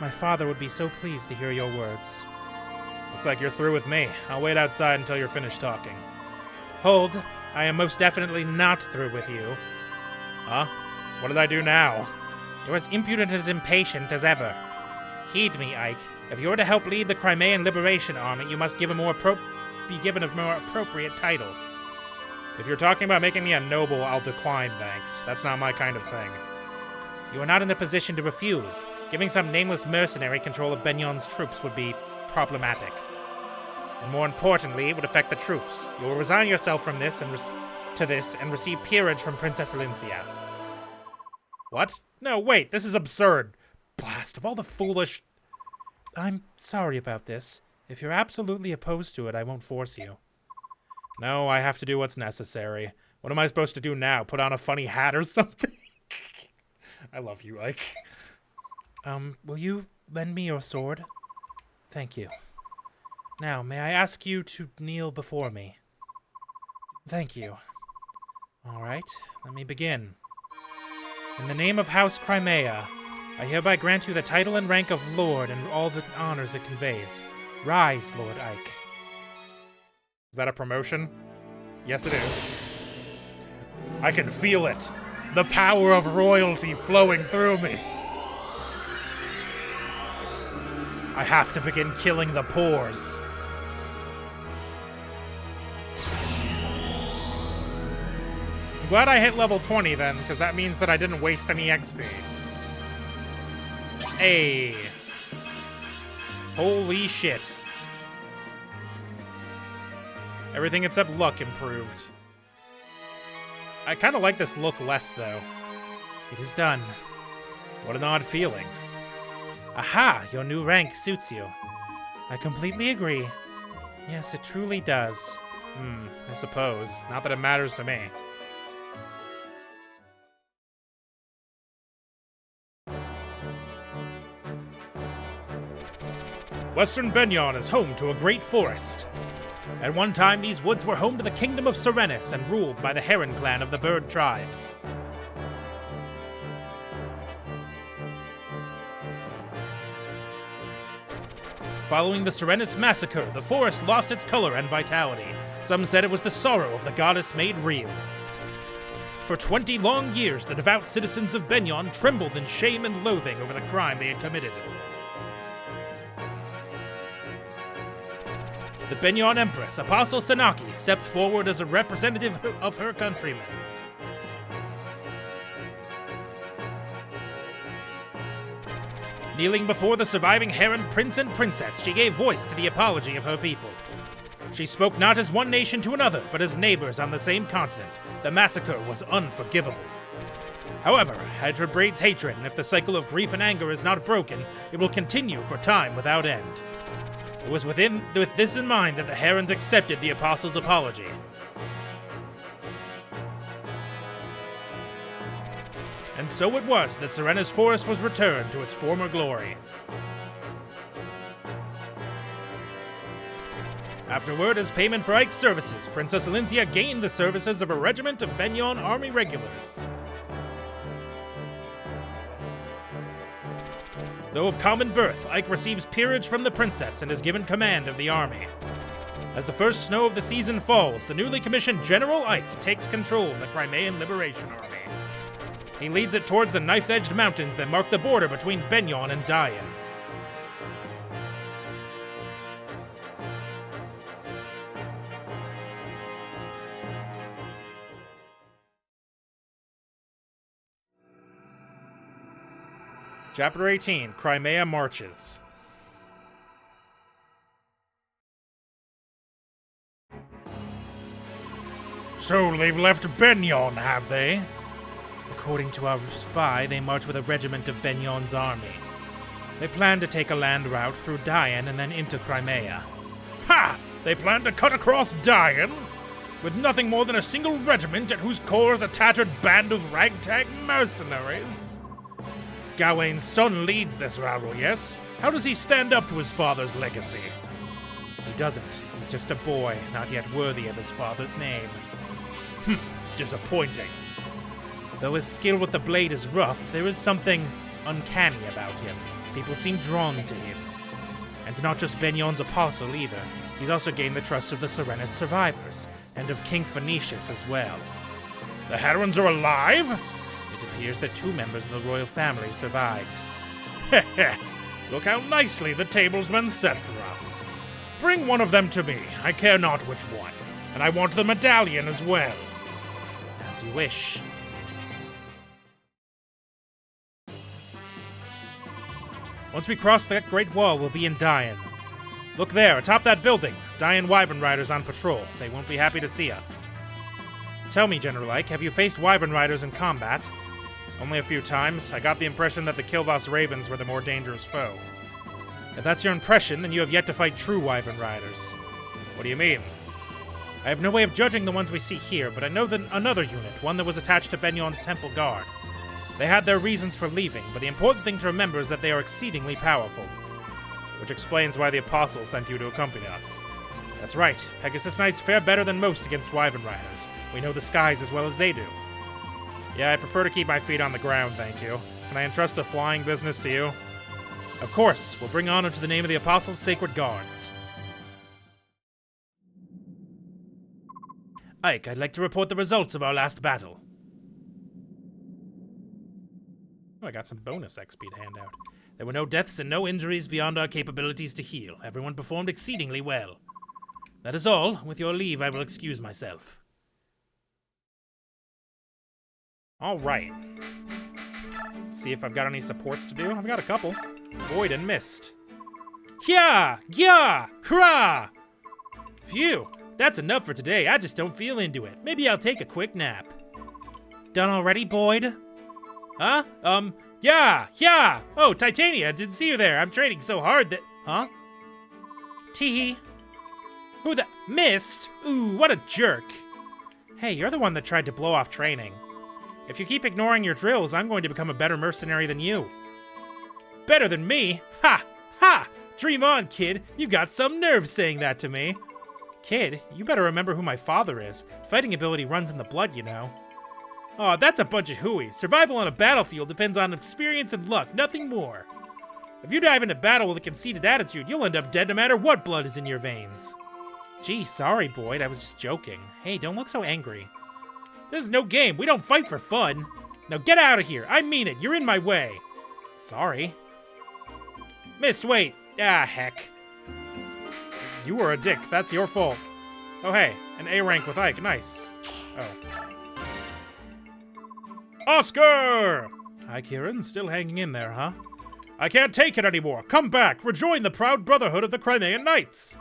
My father would be so pleased to hear your words. Looks like you're through with me. I'll wait outside until you're finished talking. Hold. I am most definitely not through with you. Huh? What did I do now? You're as impudent and as impatient as ever. Heed me, Ike. If you're to help lead the Crimean Liberation Army, you must be given a more appropriate title. If you're talking about making me a noble, I'll decline, thanks. That's not my kind of thing. You are not in a position to refuse. Giving some nameless mercenary control of Benyon's troops would be problematic. And more importantly, it would affect the troops. You will resign yourself from this and receive peerage from Princess Lencia. What? No, wait, this is absurd. Blast, of all the foolish... I'm sorry about this. If you're absolutely opposed to it, I won't force you. No, I have to do what's necessary. What am I supposed to do now? Put on a funny hat or something? I love you, Ike. Will you lend me your sword? Thank you. Now, may I ask you to kneel before me? Thank you. All right, let me begin. In the name of House Crimea, I hereby grant you the title and rank of Lord and all the honors it conveys. Rise, Lord Ike. Is that a promotion? Yes, it is. I can feel it. The power of royalty flowing through me. I have to begin killing the pores. I'm glad I hit level 20 then, because that means that I didn't waste any XP. Hey. Holy shit. Everything except luck improved. I kind of like this look less, though. It is done. What an odd feeling. Aha! Your new rank suits you. I completely agree. Yes, it truly does. I suppose. Not that it matters to me. Western Benyon is home to a great forest. At one time, these woods were home to the kingdom of Serenes and ruled by the Heron clan of the bird tribes. Following the Serenes massacre, the forest lost its color and vitality. Some said it was the sorrow of the goddess made real. For 20 long years, the devout citizens of Benyon trembled in shame and loathing over the crime they had committed. The Benyon Empress, Apostle Sanaki, stepped forward as a representative of her countrymen. Kneeling before the surviving Heron prince and princess, she gave voice to the apology of her people. She spoke not as one nation to another, but as neighbors on the same continent. The massacre was unforgivable. However, hatred breeds hatred, and if the cycle of grief and anger is not broken, it will continue for time without end. It was with this in mind that the Herons accepted the Apostle's apology. And so it was that Serenes Forest was returned to its former glory. Afterward, as payment for Ike's services, Princess Lencia gained the services of a regiment of Benyon Army regulars. Though of common birth, Ike receives peerage from the princess and is given command of the army. As the first snow of the season falls, the newly commissioned General Ike takes control of the Crimean Liberation Army. He leads it towards the knife-edged mountains that mark the border between Benyon and Dian. Chapter 18, Crimea Marches. So they've left Benyon, have they? According to our spy, they march with a regiment of Benyon's army. They plan to take a land route through Dian and then into Crimea. Ha! They plan to cut across Dian? with nothing more than a single regiment at whose core is a tattered band of ragtag mercenaries. Gawain's son leads this rabble, yes? How does he stand up to his father's legacy? He doesn't. He's just a boy, not yet worthy of his father's name. Disappointing. Though his skill with the blade is rough, there is something uncanny about him. People seem drawn to him. And not just Benion's apostle either. He's also gained the trust of the Serenes survivors, and of King Phoenicius as well. The Herons are alive? It appears that 2 members of the royal family survived. Heh. Look how nicely the table's been set for us. Bring one of them to me, I care not which one. And I want the medallion as well. As you wish. Once we cross that great wall, we'll be in Dian. Look there, atop that building. Dian Wyvern Riders on patrol. They won't be happy to see us. Tell me, General Ike, have you faced Wyvern Riders in combat? Only a few times. I got the impression that the Kilvas Ravens were the more dangerous foe. If that's your impression, then you have yet to fight true Wyvern Riders. What do you mean? I have no way of judging the ones we see here, but I know that another unit, one that was attached to Benion's Temple Guard. They had their reasons for leaving, but the important thing to remember is that they are exceedingly powerful. Which explains why the Apostle sent you to accompany us. That's right, Pegasus Knights fare better than most against Wyvern Riders. We know the skies as well as they do. Yeah, I prefer to keep my feet on the ground, thank you. Can I entrust the flying business to you? Of course, we'll bring honor to the name of the Apostle's sacred guards. Ike, I'd like to report the results of our last battle. Oh, I got some bonus XP to hand out. There were no deaths and no injuries beyond our capabilities to heal. Everyone performed exceedingly well. That is all. With your leave, I will excuse myself. All right. Let's see if I've got any supports to do. I've got a couple. Void and Mist. Hya! Gya! Hurrah! Phew! That's enough for today. I just don't feel into it. Maybe I'll take a quick nap. Done already, Boyd? Huh? Yeah! Oh, Titania, didn't see you there. I'm training so hard that... Huh? Teehee. Who the... Mist? Ooh, what a jerk. Hey, you're the one that tried to blow off training. If you keep ignoring your drills, I'm going to become a better mercenary than you. Better than me? Ha! Ha! Dream on, kid. You got some nerve saying that to me. Kid, you better remember who my father is. Fighting ability runs in the blood, you know. Aw, that's a bunch of hooey. Survival on a battlefield depends on experience and luck, nothing more. If you dive into battle with a conceited attitude, you'll end up dead no matter what blood is in your veins. Gee, sorry, Boyd, I was just joking. Hey, don't look so angry. This is no game, we don't fight for fun. Now get out of here, I mean it, you're in my way. Sorry. Miss, wait. Ah, heck. You were a dick, that's your fault. Oh hey, an A rank with Ike, nice. Oh. Oscar! Hi, Kieran. Still hanging in there, huh? I can't take it anymore. Come back. Rejoin the proud brotherhood of the Crimean Knights.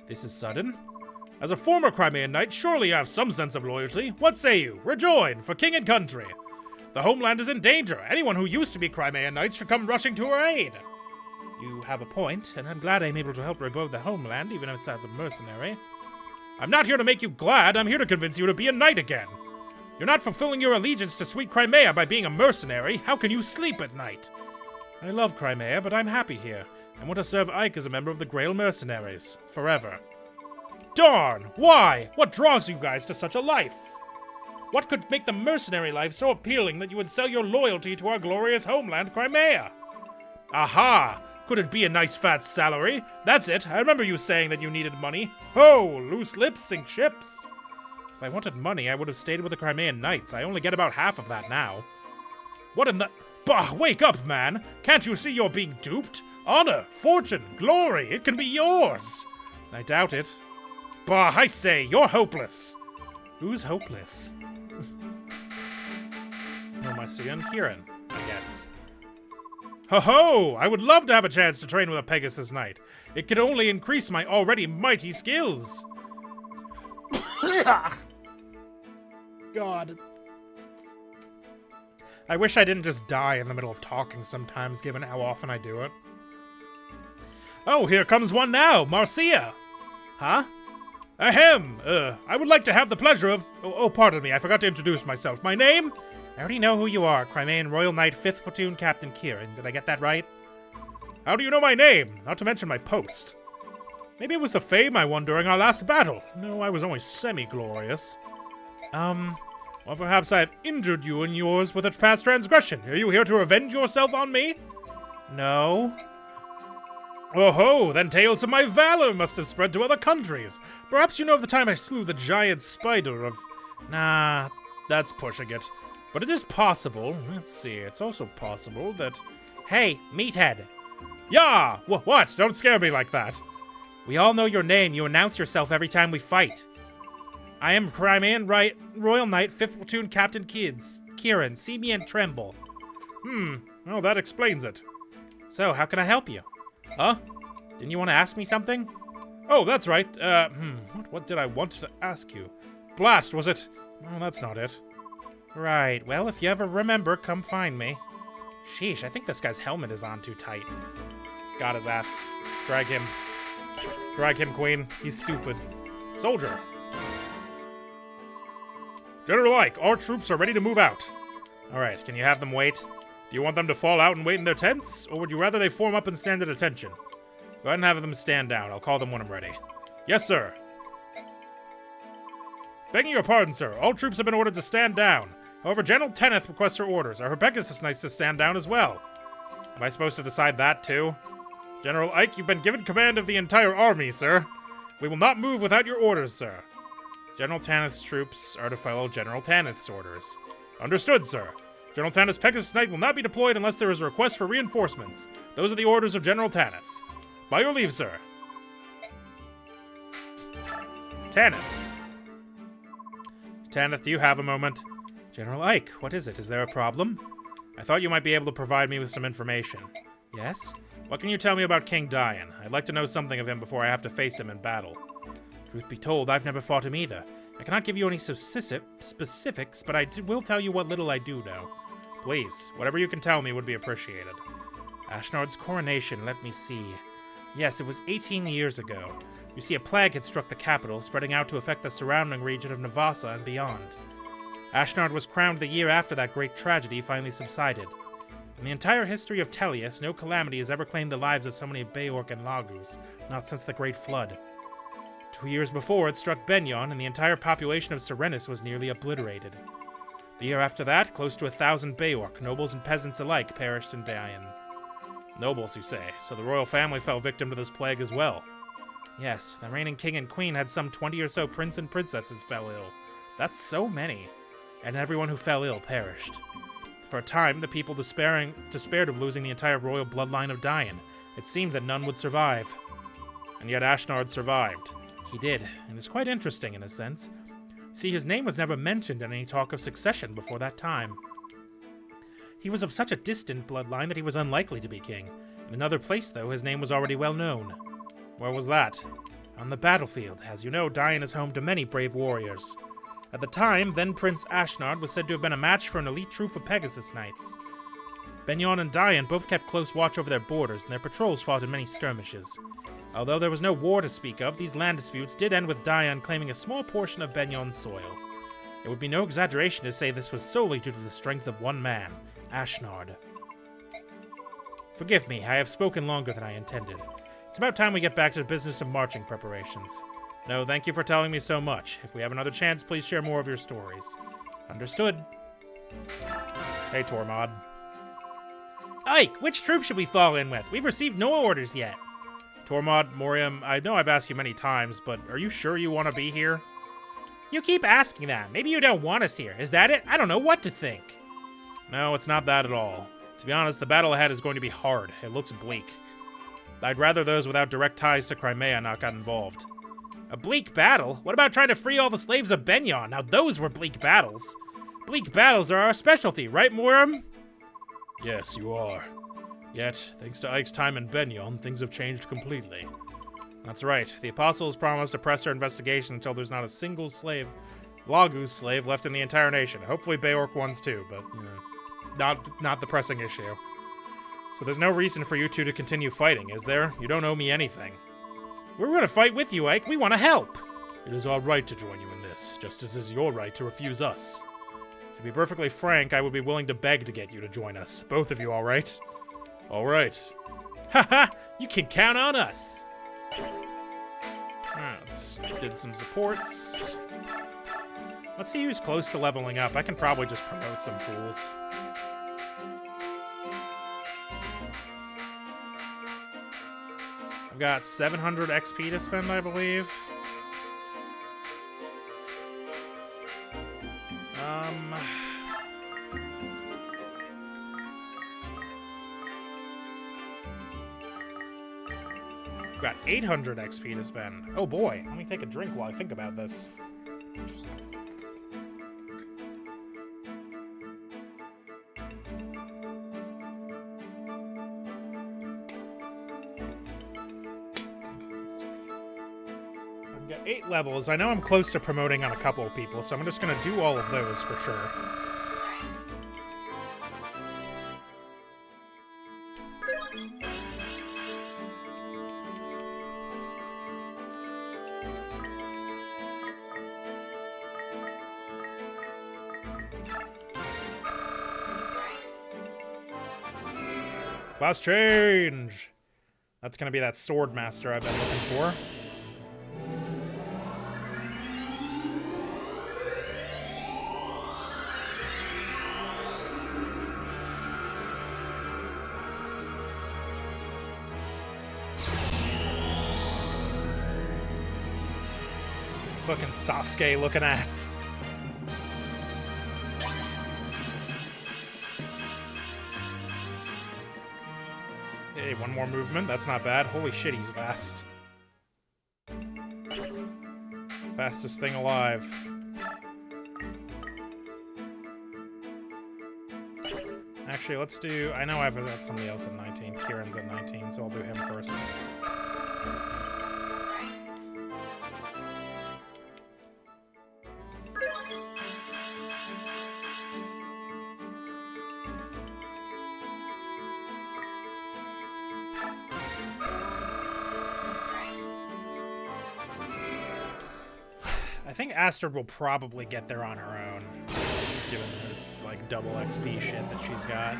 This is sudden. As a former Crimean Knight, surely you have some sense of loyalty. What say you? Rejoin, for king and country. The homeland is in danger. Anyone who used to be Crimean Knights should come rushing to her aid. You have a point, and I'm glad I'm able to help rebuild the homeland, even if it's as a mercenary. I'm not here to make you glad. I'm here to convince you to be a knight again. You're not fulfilling your allegiance to sweet Crimea by being a mercenary. How can you sleep at night? I love Crimea, but I'm happy here. I want to serve Ike as a member of the Grail Mercenaries. Forever. Darn! Why? What draws you guys to such a life? What could make the mercenary life so appealing that you would sell your loyalty to our glorious homeland, Crimea? Aha! Could it be a nice fat salary? That's it. I remember you saying that you needed money. Ho! Loose lips sink ships. If I wanted money, I would have stayed with the Crimean Knights. I only get about half of that now. What in the... Bah, wake up, man! Can't you see you're being duped? Honor, fortune, glory, it can be yours! I doubt it. Bah, I say, you're hopeless. Who's hopeless? Oh, my son Kieran, I guess. Ho-ho! I would love to have a chance to train with a Pegasus Knight. It could only increase my already mighty skills. God. I wish I didn't just die in the middle of talking sometimes, given how often I do it. Oh, here comes one now! Marcia! Huh? Ahem! I would like to have the pleasure of... Oh, pardon me, I forgot to introduce myself. My name? I already know who you are. Crimean Royal Knight 5th Platoon Captain Kieran. Did I get that right? How do you know my name? Not to mention my post. Maybe it was the fame I won during our last battle. No, I was only semi-glorious. Well, perhaps I have injured you and yours with a past transgression. Are you here to revenge yourself on me? No. Oh ho, then tales of my valor must have spread to other countries. Perhaps you know of the time I slew the giant spider of... Nah, that's pushing it. But it is possible, let's see, it's also possible that... Hey, meathead. Yeah, what? Don't scare me like that. We all know your name. You announce yourself every time we fight. I am Crimean Royal Knight 5th Platoon Captain Kieran, see me and tremble. Well, that explains it. So, how can I help you? Huh? Didn't you want to ask me something? Oh, that's right. What did I want to ask you? Blast, was it? Oh, that's not it. Right, well, if you ever remember, come find me. Sheesh, I think this guy's helmet is on too tight. Got his ass. Drag him. Drag him, Queen. He's stupid. Soldier. General Ike, our troops are ready to move out. Alright, can you have them wait? Do you want them to fall out and wait in their tents? Or would you rather they form up and stand at attention? Go ahead and have them stand down. I'll call them when I'm ready. Yes, sir. Begging your pardon, sir. All troops have been ordered to stand down. However, General Tenneth requests her orders. Are her Pegasus Knights to stand down as well? Am I supposed to decide that, too? General Ike, you've been given command of the entire army, sir. We will not move without your orders, sir. General Tanneth's troops are to follow General Tanneth's orders. Understood, sir. General Tanneth's Pegasus Knight will not be deployed unless there is a request for reinforcements. Those are the orders of General Tanneth. By your leave, sir. Tanneth. Tanneth, do you have a moment? General Ike, what is it? Is there a problem? I thought you might be able to provide me with some information. Yes? What can you tell me about King Dian? I'd like to know something of him before I have to face him in battle. Truth be told, I've never fought him either. I cannot give you any specifics, but I will tell you what little I do know. Please, whatever you can tell me would be appreciated. Ashnard's coronation, let me see. Yes, it was 18 years ago. You see, a plague had struck the capital, spreading out to affect the surrounding region of Navasa and beyond. Ashnard was crowned the year after that great tragedy finally subsided. In the entire history of Tellius, no calamity has ever claimed the lives of so many Beorc and Lagus, not since the Great Flood. 2 years before, it struck Benyon, and the entire population of Serenes was nearly obliterated. The year after that, close to 1,000 Beorc, nobles and peasants alike, perished in Dian. Nobles, you say, so the royal family fell victim to this plague as well. Yes, the reigning king and queen had some 20 or so prince and princesses fell ill. That's so many. And everyone who fell ill perished. For a time, the people despaired of losing the entire royal bloodline of Dian. It seemed that none would survive. And yet Ashnard survived. He did, and it's quite interesting in a sense. See, his name was never mentioned in any talk of succession before that time. He was of such a distant bloodline that he was unlikely to be king. In another place, though, his name was already well known. Where was that? On the battlefield. As you know, Dian is home to many brave warriors. At the time, then Prince Ashnard was said to have been a match for an elite troop of Pegasus Knights. Benyon and Dian both kept close watch over their borders, and their patrols fought in many skirmishes. Although there was no war to speak of, these land disputes did end with Dian claiming a small portion of Benyon's soil. It would be no exaggeration to say this was solely due to the strength of one man, Ashnard. Forgive me, I have spoken longer than I intended. It's about time we get back to the business of marching preparations. No, thank you for telling me so much. If we have another chance, please share more of your stories. Understood. Hey, Tormod. Ike, which troop should we fall in with? We've received no orders yet. Tormod, Morium, I know I've asked you many times, but are you sure you want to be here? You keep asking that. Maybe you don't want us here. Is that it? I don't know what to think. No, it's not that at all. To be honest, the battle ahead is going to be hard. It looks bleak. I'd rather those without direct ties to Crimea not got involved. A bleak battle? What about trying to free all the slaves of Benyon? Now those were bleak battles. Bleak battles are our specialty, right, Morium? Yes, you are. Yet, thanks to Ike's time in Benyon, things have changed completely. That's right. The Apostles promised to press their investigation until there's not a single slave, Lagus slave, left in the entire nation. Hopefully Beorc ones too, but not the pressing issue. So there's no reason for you two to continue fighting, is there? You don't owe me anything. We're gonna fight with you, Ike. We want to help. It is our right to join you in this, just as it is your right to refuse us. To be perfectly frank, I would be willing to beg to get you to join us. Both of you, all right? All right. Haha! You can count on us! Alright, let's did some supports. Let's see who's close to leveling up. I can probably just promote some fools. I've got 700 XP to spend, I believe. Got 800 XP to spend. Oh boy, let me take a drink while I think about this. I've got 8 levels. I know I'm close to promoting on a couple of people, so I'm just gonna do all of those for sure. Class change! That's gonna be that sword master I've been looking for. Fucking Sasuke looking ass. Hey, one more movement. That's not bad. Holy shit, he's fast. Fastest thing alive. Actually, let's do... I know I've got somebody else at 19. Kieran's at 19, so I'll do him first. I think Astrid will probably get there on her own, given the, like, double XP shit that she's got.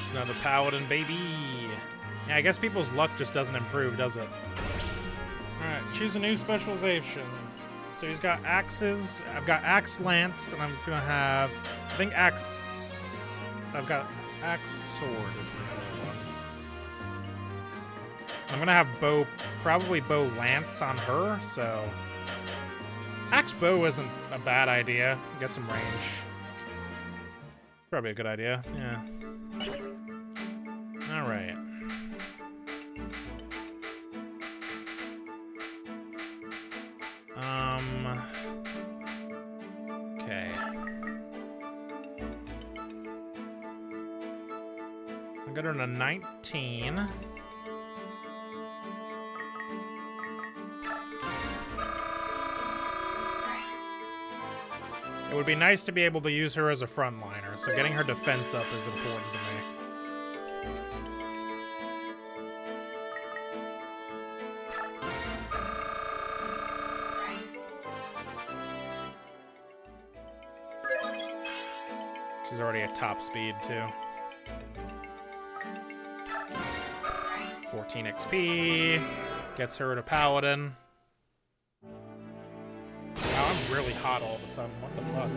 It's another paladin, baby! Yeah, I guess people's luck just doesn't improve, does it? Alright, choose a new specialization. So he's got axes. I've got axe lance, and I'm gonna have... I think axe... I've got axe sword is my other one. I'm gonna have bow... Probably bow lance on her, so... Axe bow isn't a bad idea. Get some range. Probably a good idea, yeah. Alright. Okay. I got her to 19. It would be nice to be able to use her as a frontliner, so getting her defense up is important to me. She's already at top speed, too. 14 XP. Gets her to Paladin. Wow, I'm really hot all of a sudden. What the fuck?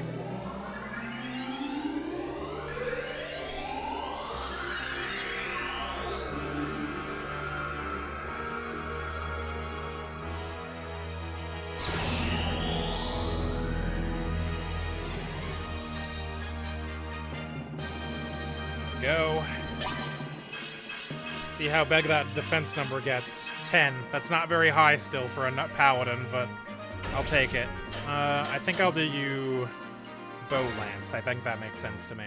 Go. See how big that defense number gets. 10. That's not very high still for a paladin, but I'll take it. I think I'll do you bow lance. I think that makes sense to me.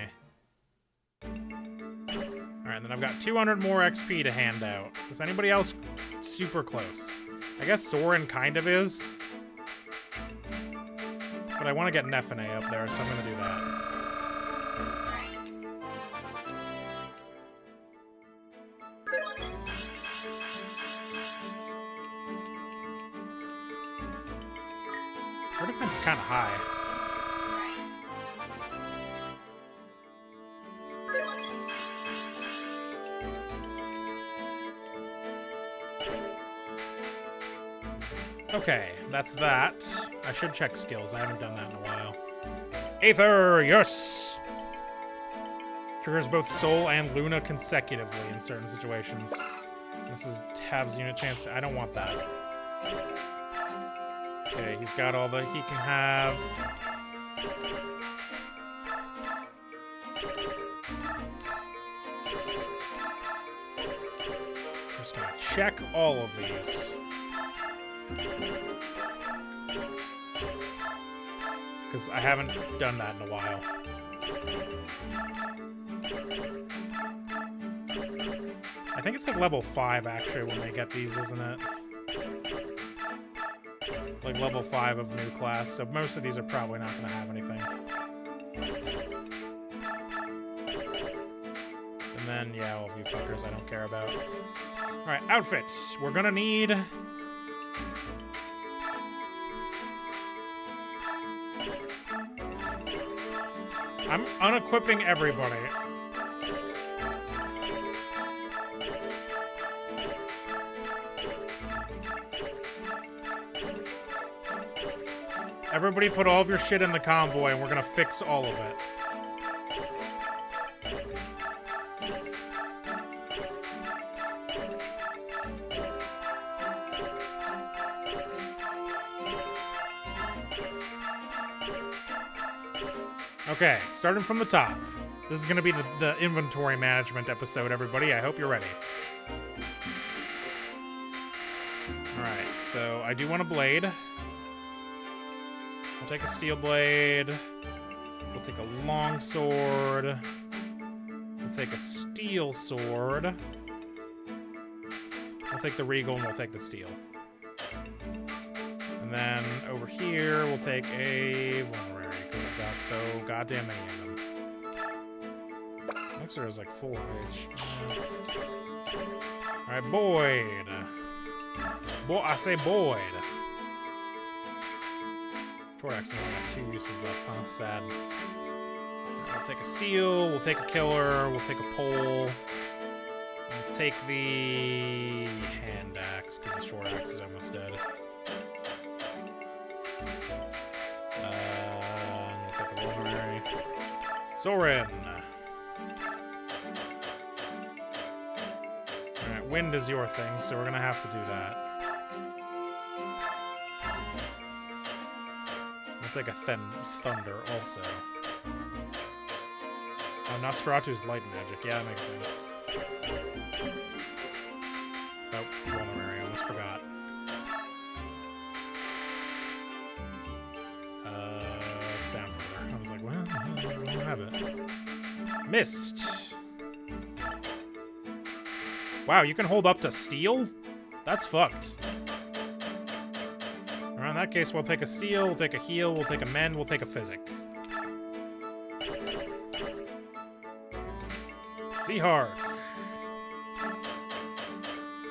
Alright, then And I've got 200 more XP to hand out. Is anybody else super close? I guess Soren kind of is. But I want to get Nefene up there, so I'm going to do that. Her defense is kind of high. Okay, that's that. I should check skills. I haven't done that in a while. Aether, yes! Triggers both Soul and Luna consecutively in certain situations. This is Tab's unit chance. I don't want that. Okay, he's got all that he can have. I'm just gonna check all of these. Because I haven't done that in a while. I think it's like level 5 actually when they get these, isn't it? Like level 5 of new class, so most of these are probably not going to have anything. And then, yeah, all of you fuckers I don't care about. Alright, outfits. We're gonna need... I'm unequipping everybody. Everybody put all of your shit in the convoy and we're gonna fix all of it. Okay, starting from the top. This is gonna be the inventory management episode, everybody. I hope you're ready. Alright, so I do want a blade. We'll take a steel blade. We'll take a long sword. We'll take a steel sword. We'll take the regal and we'll take the steel. And then over here, we'll take a vulnerary, because I've got so goddamn many of them. Elixir is like full age. Alright, Boyd. I say Boyd. Torax only got 2 uses left, huh? Sad. We'll take a steel, we'll take a killer, we'll take a pole. We'll take the hand axe, because the short axe is almost dead. And we'll take a vulnerary. Soren! Alright, wind is your thing, so we're gonna have to do that. We'll take a thunder also. Oh, Nosferatu's light magic. Yeah, that makes sense. Oh, vulnerary. I almost forgot. It's down further. I was like, well, I don't have it. Mist. Wow, you can hold up to steel? That's fucked. In that case, we'll take a steel, we'll take a heal, we'll take a mend, we'll take a physic. Seahawk.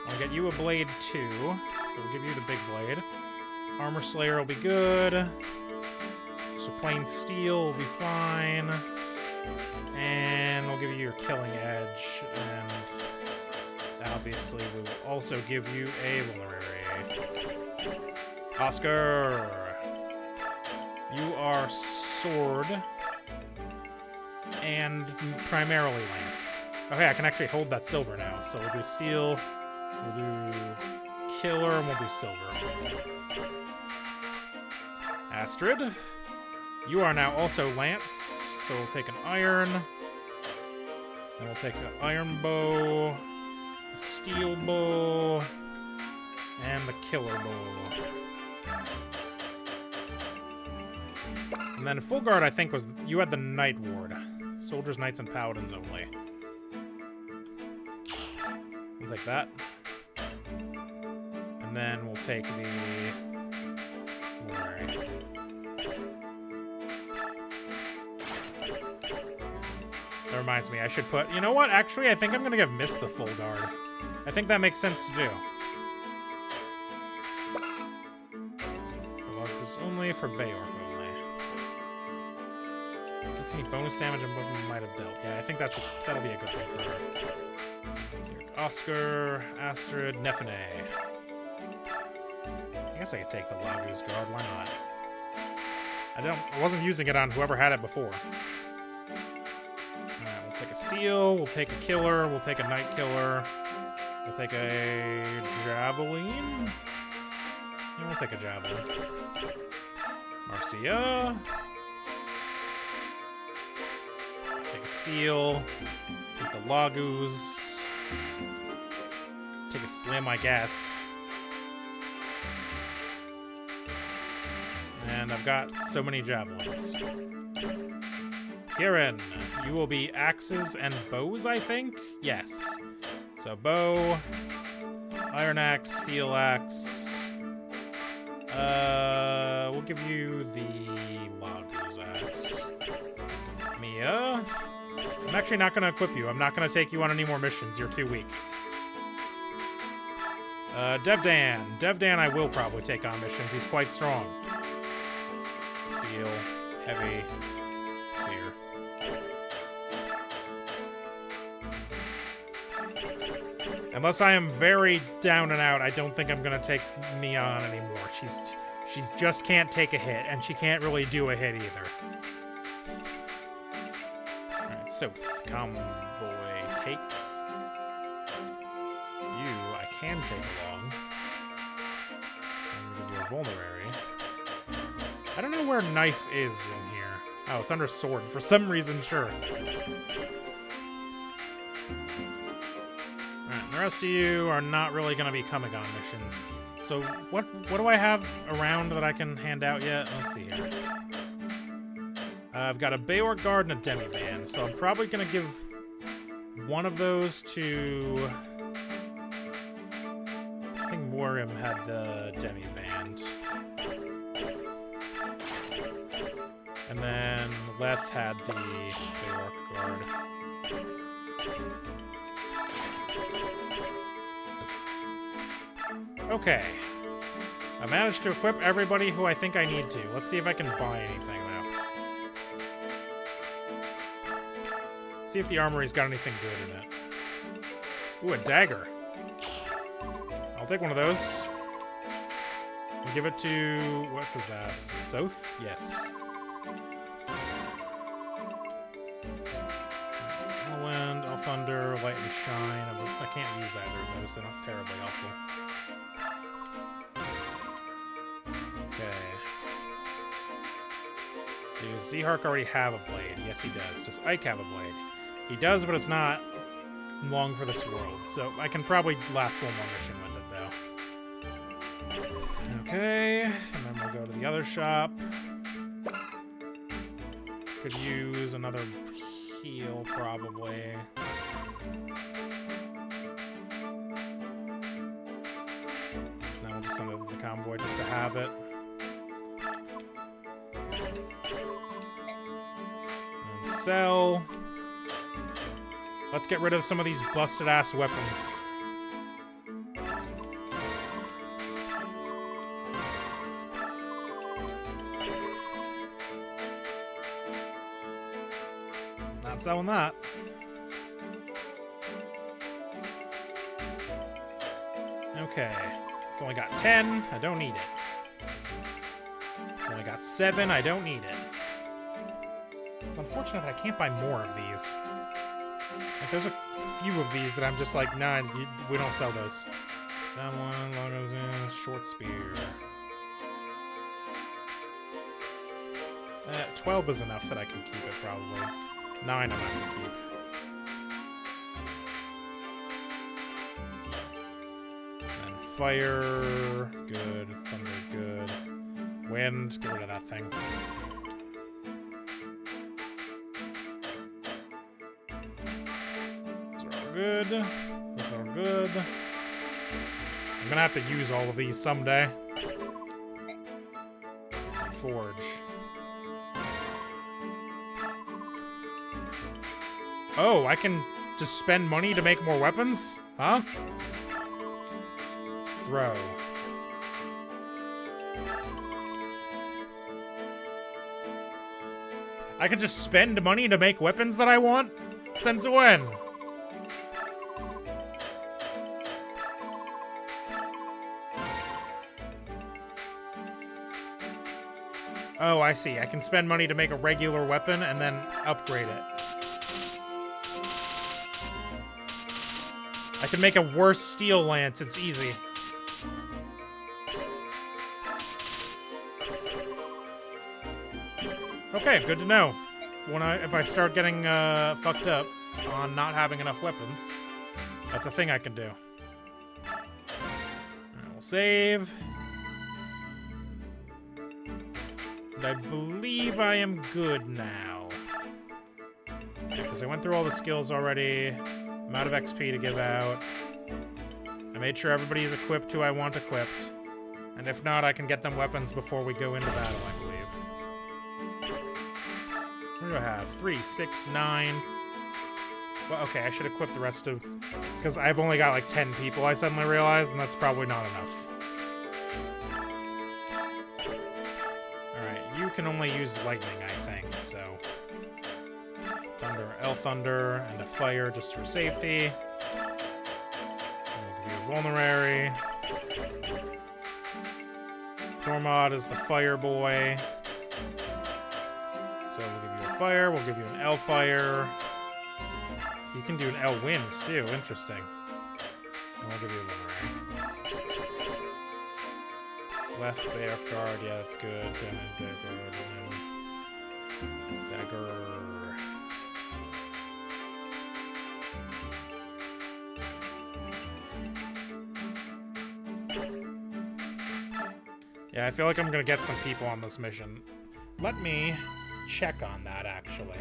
I'll get you a blade too, so we'll give you the big blade. Armor Slayer will be good. So plain steel will be fine. And we'll give you your killing edge, and obviously we will also give you a vulnerary. Oscar, you are sword and primarily lance. Okay, I can actually hold that silver now. So we'll do steel, we'll do killer, and we'll do silver. Astrid, you are now also lance, so we'll take an iron, and we'll take an iron bow, a steel bow, and the killer bow. And then full guard, I think, was you had the Night Ward. Soldiers, Knights, and Paladins only. We'll take that. And then we'll take the... Alright. That reminds me, I should put... You know what? Actually, I think I'm going to give Mist the full guard. I think that makes sense to do. Only for Bayork only. Gets any bonus damage and what we might have dealt. Yeah, I think that'll be a good thing for her. Oscar, Astrid, Nephine. I guess I could take the Lagu's Guard, why not? I wasn't using it on whoever had it before. Alright, we'll take a Steel, we'll take a Killer, we'll take a Night Killer, we'll take a Javelin. Yeah, we'll take a Javelin. Marcia. Take a Steel. Take the Lagus. Take a Slim, I guess. And I've got so many Javelins. Kieran, you will be axes and bows, I think? Yes. So bow, iron axe, steel axe. We'll give you the Lagu's axe. Mia? I'm actually not going to equip you. I'm not going to take you on any more missions. You're too weak. Devdan. Devdan I will probably take on missions. He's quite strong. Steel, heavy, spear. Unless I am very down and out, I don't think I'm gonna take Mia on anymore. She's just can't take a hit, and she can't really do a hit either. Alright, so convoy, take. You, I can take along. I'm gonna give you a vulnerary. I don't know where knife is in here. Oh, it's under sword. For some reason, sure. Alright, the rest of you are not really going to be coming on missions. So, what do I have around that I can hand out yet? Let's see here. I've got a Bayork Guard and a Demi-Band, so I'm probably going to give one of those to... I think Morium had the Demi-Band. And then Leth had the Bayork Guard. Okay. I managed to equip everybody who I think I need to. Let's see if I can buy anything, though. See if the armory's got anything good in it. Ooh, a dagger. I'll take one of those. And give it to... what's his ass? Soth? Yes. Wind, All Thunder, Light and Shine. I can't use either of those. They're not terribly helpful. Okay. Does Zehark already have a blade? Yes, he does. Does Ike have a blade? He does, but it's not long for this world. So I can probably last one more mission with it, though. Okay. And then we'll go to the other shop. Could use another... heal, probably. Now we'll just send it to the convoy just to have it. And sell. Let's get rid of some of these busted-ass weapons. Not selling that. Okay. It's only got 10. I don't need it. It's only got 7. I don't need it. Unfortunate that I can't buy more of these. Like, there's a few of these that I'm just like, nah, we don't sell those. That one, logos in, short spear. 12 is enough that I can keep it, probably. 9 I'm not going to keep. And fire, good. Thunder, good. Wind, get rid of that thing. Those are all good. Those are we're good. I'm gonna have to use all of these someday. Forge. Oh, I can just spend money to make more weapons? Huh? Throw. I can just spend money to make weapons that I want? Since when? Oh, I see. I can spend money to make a regular weapon and then upgrade it. I can make a worse steel lance. It's easy. Okay, good to know. If I start getting fucked up on not having enough weapons, that's a thing I can do. Alright, we'll save. And I believe I am good now. Because I went through all the skills already. I'm out of XP to give out. I made sure everybody is equipped who I want equipped. And if not, I can get them weapons before we go into battle, I believe. What do I have? 3, 6, 9. Well, okay, I should equip the rest of... Because I've only got like 10 people, I suddenly realized, and that's probably not enough. Alright, you can only use lightning, I think, so... Thunder, Thunder, and a fire just for safety. We'll give you a vulnerary. Tormod is the fire boy. So we'll give you a fire, we'll give you an fire. You can do an winds too, interesting. And we'll give you a vulnerary. Left bear guard, yeah, that's good. Dagger. Yeah, I feel like I'm gonna get some people on this mission. Let me check on that, actually,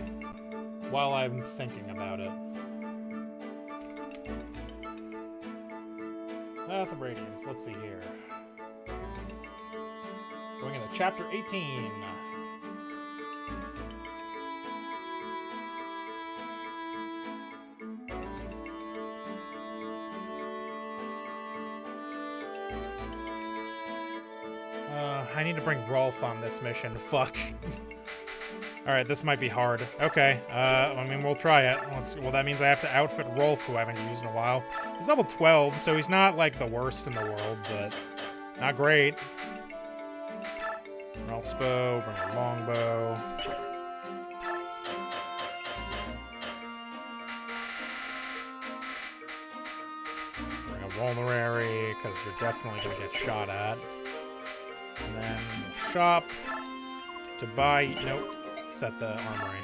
while I'm thinking about it. Path of Radiance, let's see here. Going into Chapter 18. I need to bring Rolf on this mission. Fuck. Alright, this might be hard. Okay, I mean, we'll try it. Well, that means I have to outfit Rolf, who I haven't used in a while. He's level 12, so he's not, like, the worst in the world, but not great. Rolf's bow, bring a longbow. Bring a vulnerary, because you're definitely going to get shot at. And then shop to buy... Nope. Set the armory.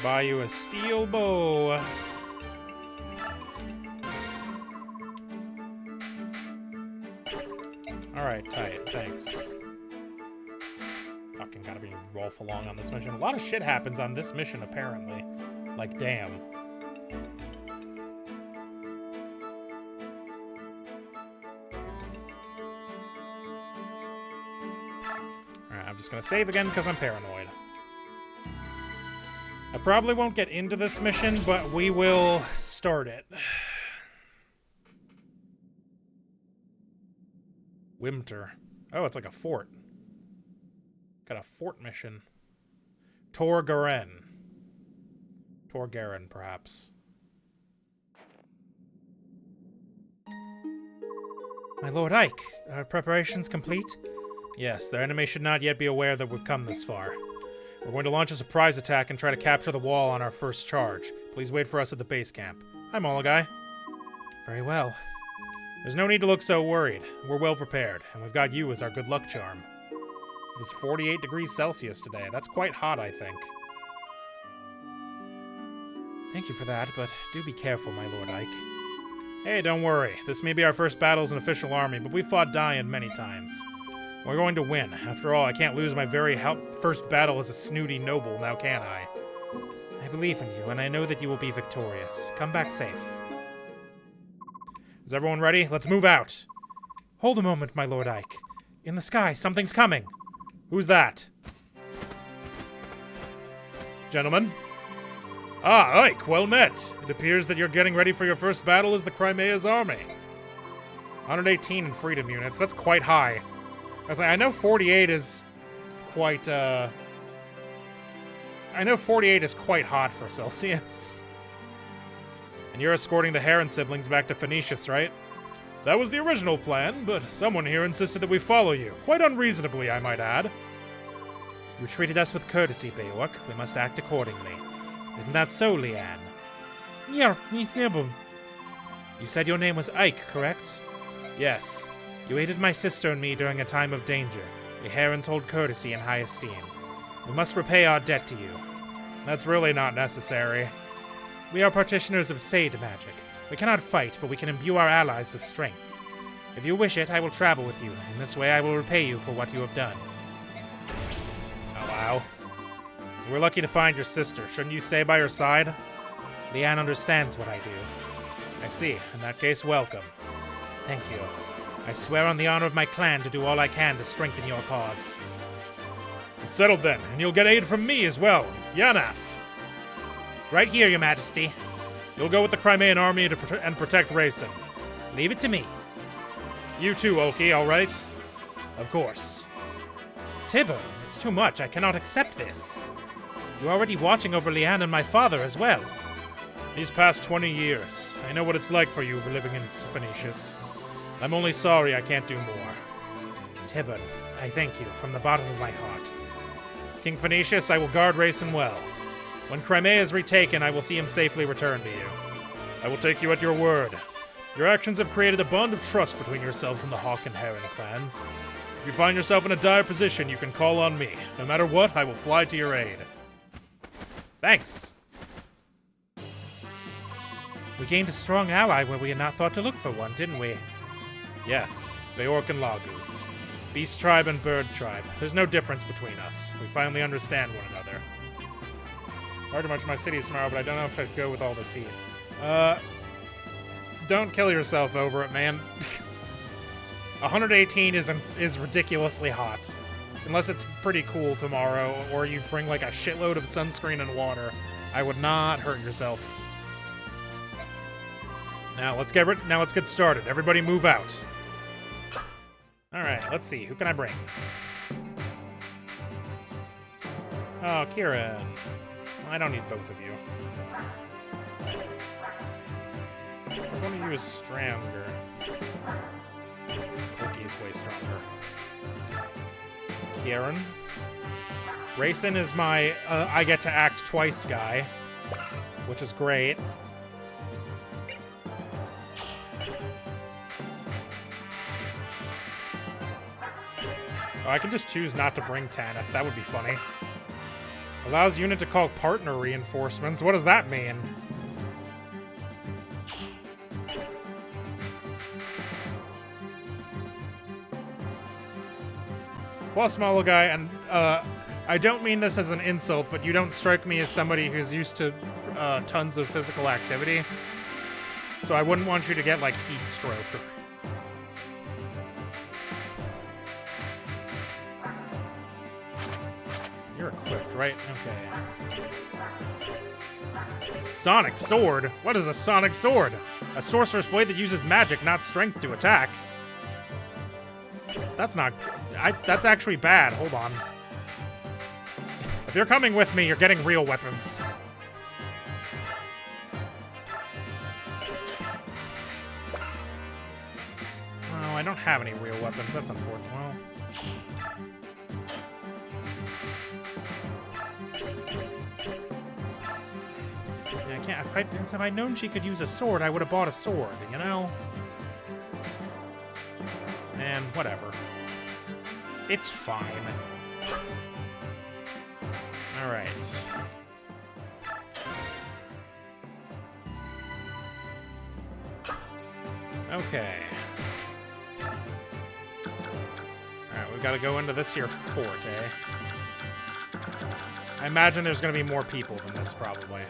Buy you a steel bow. Alright, tight. Thanks. Fucking gotta be Rolf along on this mission. A lot of shit happens on this mission, apparently. Like, damn. I'm just gonna save again because I'm paranoid. I probably won't get into this mission, but we will start it. Winter. Oh, it's like a fort. Got a fort mission. Torgaren. Torgaren, perhaps. My Lord Ike, are preparations complete? Yes, the enemy should not yet be aware that we've come this far. We're going to launch a surprise attack and try to capture the wall on our first charge. Please wait for us at the base camp. Hi, Mologai. Very well. There's no need to look so worried. We're well prepared, and we've got you as our good luck charm. It was 48 degrees Celsius today. That's quite hot, I think. Thank you for that, but do be careful, my Lord Ike. Hey, don't worry. This may be our first battle as an official army, but we've fought Dian many times. We're going to win. After all, I can't lose my very first battle as a snooty noble, now can I? I believe in you, and I know that you will be victorious. Come back safe. Is everyone ready? Let's move out. Hold a moment, my Lord Ike. In the sky, something's coming. Who's that? Gentlemen? Ah, Ike, well met. It appears that you're getting ready for your first battle as the Crimea's army. 118 in freedom units. That's quite high. I know 48 is quite, I know 48 is quite hot for Celsius. And you're escorting the Heron siblings back to Phoenicius, right? That was the original plan, but someone here insisted that we follow you. Quite unreasonably, I might add. You treated us with courtesy, Beork. We must act accordingly. Isn't that so, Leanne? Yeah, you said your name was Ike, correct? Yes. You aided my sister and me during a time of danger. We Herons hold courtesy in high esteem. We must repay our debt to you. That's really not necessary. We are practitioners of Sade magic. We cannot fight, but we can imbue our allies with strength. If you wish it, I will travel with you. In this way, I will repay you for what you have done. Oh, wow. We're lucky to find your sister. Shouldn't you stay by her side? Leanne understands what I do. I see. In that case, welcome. Thank you. I swear on the honor of my clan to do all I can to strengthen your cause. It's settled then, and you'll get aid from me as well. Yanaf. Right here, Your Majesty. You'll go with the Crimean army to protect Racing. Leave it to me. You too, Oki, all right? Of course. Tibber, it's too much. I cannot accept this. You're already watching over Leanne and my father as well. These past 20 years, I know what it's like for you living in Phoenicius. I'm only sorry I can't do more. Tibber, I thank you from the bottom of my heart. King Phoenicius, I will guard Racing well. When Crimea is retaken, I will see him safely return to you. I will take you at your word. Your actions have created a bond of trust between yourselves and the Hawk and Heron clans. If you find yourself in a dire position, you can call on me. No matter what, I will fly to your aid. Thanks. We gained a strong ally where we had not thought to look for one, didn't we? Yes, Beork and Lagus. Beast tribe and bird tribe. There's no difference between us. We finally understand one another. Hard to march my cities tomorrow, but I don't know if I'd go with all this heat. Don't kill yourself over it, man. 118 is ridiculously hot. Unless it's pretty cool tomorrow, or you bring like a shitload of sunscreen and water. I would not hurt yourself. Now let's get started. Everybody move out. Alright, let's see. Who can I bring? Oh, Kieran. I don't need both of you. Which one of you is stronger? Oki's way stronger. Kieran. Racing is my I get to act twice guy, which is great. Oh, I can just choose not to bring Tanith. That would be funny. Allows unit to call partner reinforcements. What does that mean? Well, small guy, and I don't mean this as an insult, but you don't strike me as somebody who's used to tons of physical activity. So I wouldn't want you to get, like, heat stroke. You're equipped, right? Okay. Sonic Sword? What is a Sonic Sword? A sorcerer's blade that uses magic, not strength, to attack. That's not... that's actually bad. Hold on. If you're coming with me, you're getting real weapons. Oh, I don't have any real weapons. That's unfortunate. Well... yeah, I can't... if I'd known she could use a sword, I would have bought a sword, you know? And whatever. It's fine. Alright. Okay. Alright, we gotta go into this here fort, eh? I imagine there's gonna be more people than this, probably.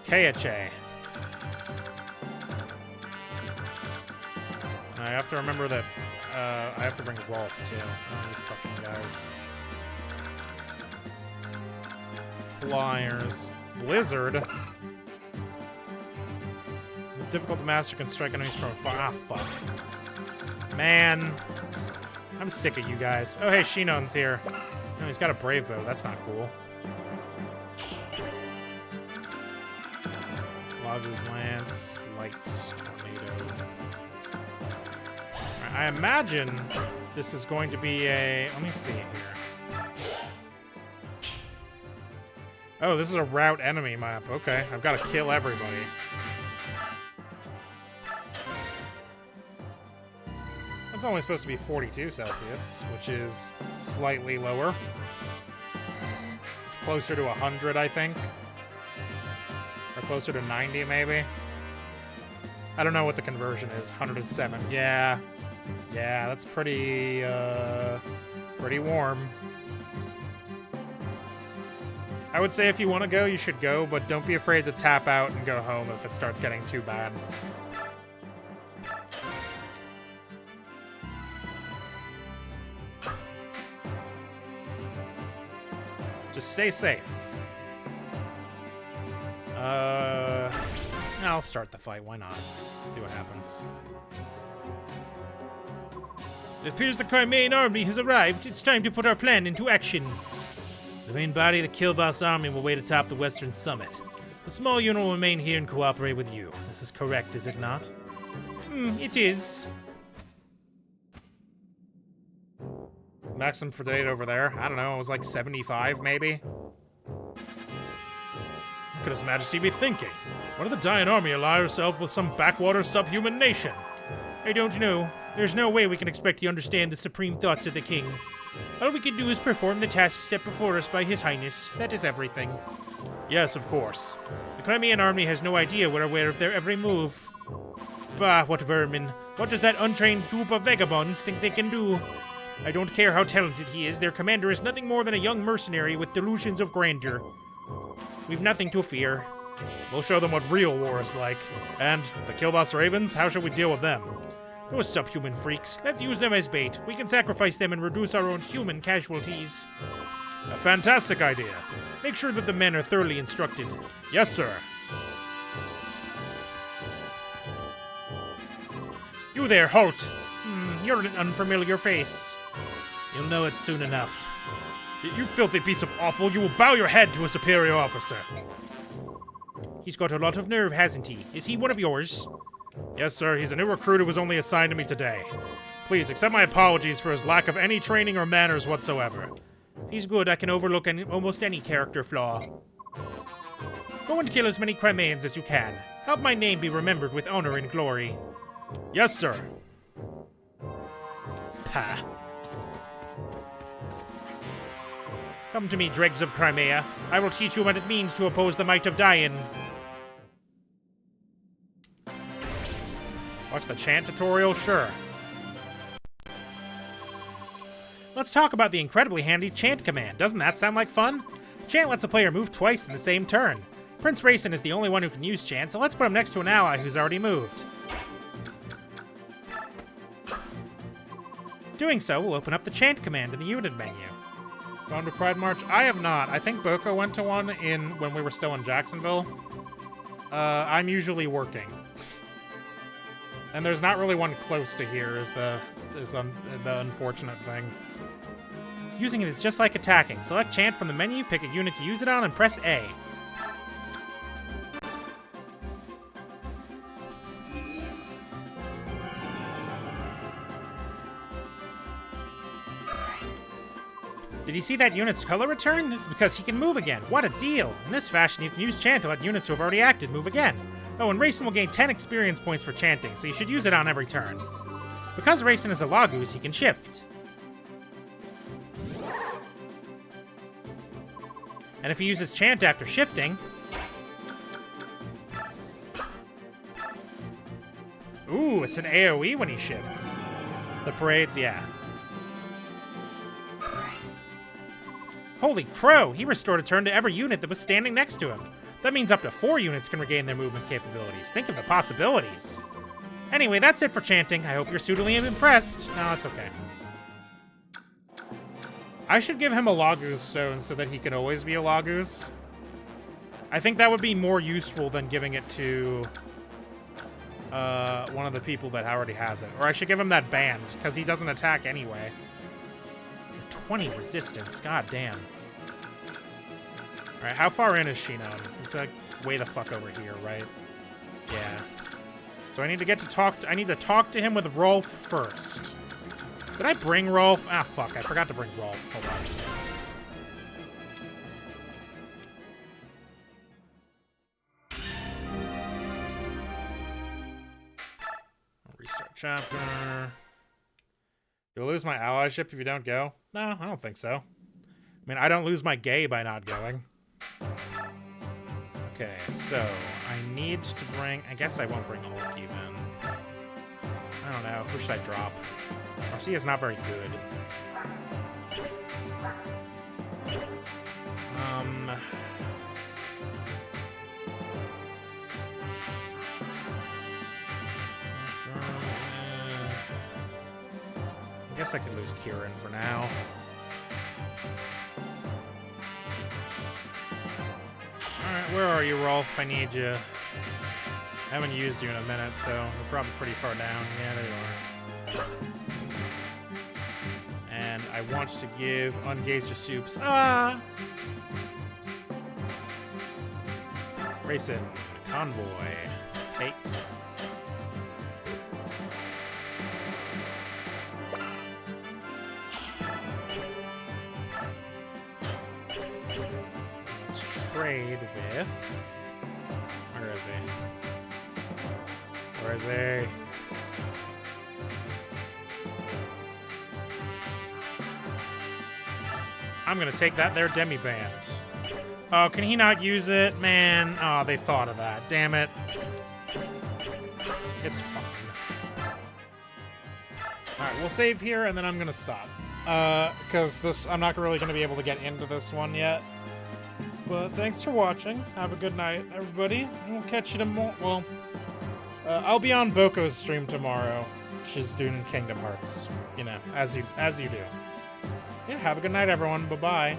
Keache. I have to remember that I have to bring Rolf, too. Oh, you fucking guys. Flyers. Blizzard. Difficult to master, can strike enemies from afar. Ah, fuck. Man. I'm sick of you guys. Oh, hey, Shinon's here. No, he's got a Brave Bow. That's not cool. Lagu's Lance. Light Tornado. Right, I imagine this is going to be a... Let me see here. Oh, this is a route enemy map. Okay, I've got to kill everybody. It's only supposed to be 42 Celsius, which is slightly lower. It's closer to 100, I think. Or closer to 90, maybe. I don't know what the conversion is. 107. Yeah. Yeah, that's pretty, pretty warm. I would say if you want to go, you should go, but don't be afraid to tap out and go home if it starts getting too bad. Just stay safe. I'll start the fight. Why not? Let's see what happens. It appears the Crimean army has arrived. It's time to put our plan into action. The main body of the Kilvas army will wait atop the western summit. A small unit will remain here and cooperate with you. This is correct, is it not? It is. Maximum for date over there. I don't know, it was like 75, maybe? What could His Majesty be thinking? What if the Dian army ally herself with some backwater subhuman nation? I don't know. There's no way we can expect to understand the supreme thoughts of the king. All we can do is perform the tasks set before us by His Highness. That is everything. Yes, of course. The Crimean army has no idea we're aware of their every move. Bah, what vermin. What does that untrained group of vagabonds think they can do? I don't care how talented he is, their commander is nothing more than a young mercenary with delusions of grandeur. We've nothing to fear. We'll show them what real war is like. And the Kilvas Ravens, how should we deal with them? Those subhuman freaks, let's use them as bait. We can sacrifice them and reduce our own human casualties. A fantastic idea. Make sure that the men are thoroughly instructed. Yes, sir. You there, halt! You're an unfamiliar face. You'll know it soon enough. You filthy piece of offal, you will bow your head to a superior officer. He's got a lot of nerve, hasn't he? Is he one of yours? Yes, sir. He's a new recruit who was only assigned to me today. Please, accept my apologies for his lack of any training or manners whatsoever. If he's good, I can overlook almost any character flaw. Go and kill as many Crimeans as you can. Help my name be remembered with honor and glory. Yes, sir. Pah. Come to me, dregs of Crimea. I will teach you what it means to oppose the might of Dian. Watch the chant tutorial? Sure. Let's talk about the incredibly handy chant command. Doesn't that sound like fun? Chant lets a player move twice in the same turn. Prince Racin is the only one who can use chant, so let's put him next to an ally who's already moved. Doing so will open up the chant command in the unit menu. Gone to Pride March? I have not. I think Boko went to one when we were still in Jacksonville. I'm usually working. And there's not really one close to here is the unfortunate thing. Using it is just like attacking. Select chant from the menu, pick a unit to use it on, and press A. Did you see that unit's color return? This is because he can move again. What a deal! In this fashion, you can use chant to let units who have already acted move again. Oh, and Racin will gain 10 experience points for chanting, so you should use it on every turn. Because Racin is a Lagus, he can shift. And if he uses chant after shifting... Ooh, it's an AoE when he shifts. The parades, yeah. Holy crow! He restored a turn to every unit that was standing next to him. That means up to 4 units can regain their movement capabilities. Think of the possibilities. Anyway, that's it for chanting. I hope you're suitably impressed. No, it's okay. I should give him a Lagoose stone so that he can always be a Lagoose. I think that would be more useful than giving it to one of the people that already has it. Or I should give him that band, because he doesn't attack anyway. 20 resistance, god damn. Alright, how far in is Shinon? It's like way the fuck over here, right? Yeah. So I need to get to talk to, I need to talk to him with Rolf first. Did I bring Rolf? Ah, fuck, I forgot to bring Rolf. Hold on. I'll restart chapter. Do I lose my allyship if you don't go? No, I don't think so. I mean, I don't lose my gay by not going. Okay, so I need to bring... I guess I won't bring Hulk even. I don't know. Who should I drop? Marcia's not very good. I guess I could lose Kieran for now. Alright, where are you, Rolf? I need you. I haven't used you in a minute, so you're probably pretty far down. Yeah, there you are. And I want to give Ungazer Supes. Ah! Racing. Convoy. Take. Let's trade with... Where is he? Where is he? I'm gonna take that there demi-band. Oh, can he not use it? Man, oh, they thought of that. Damn it. It's fine. Alright, we'll save here, and then I'm gonna stop. Because I'm not really gonna be able to get into this one yet. But thanks for watching. Have a good night, everybody. And we'll catch you tomorrow. Well, I'll be on Boko's stream tomorrow. She's doing Kingdom Hearts, you know, as you do. Yeah, have a good night, everyone. Bye-bye.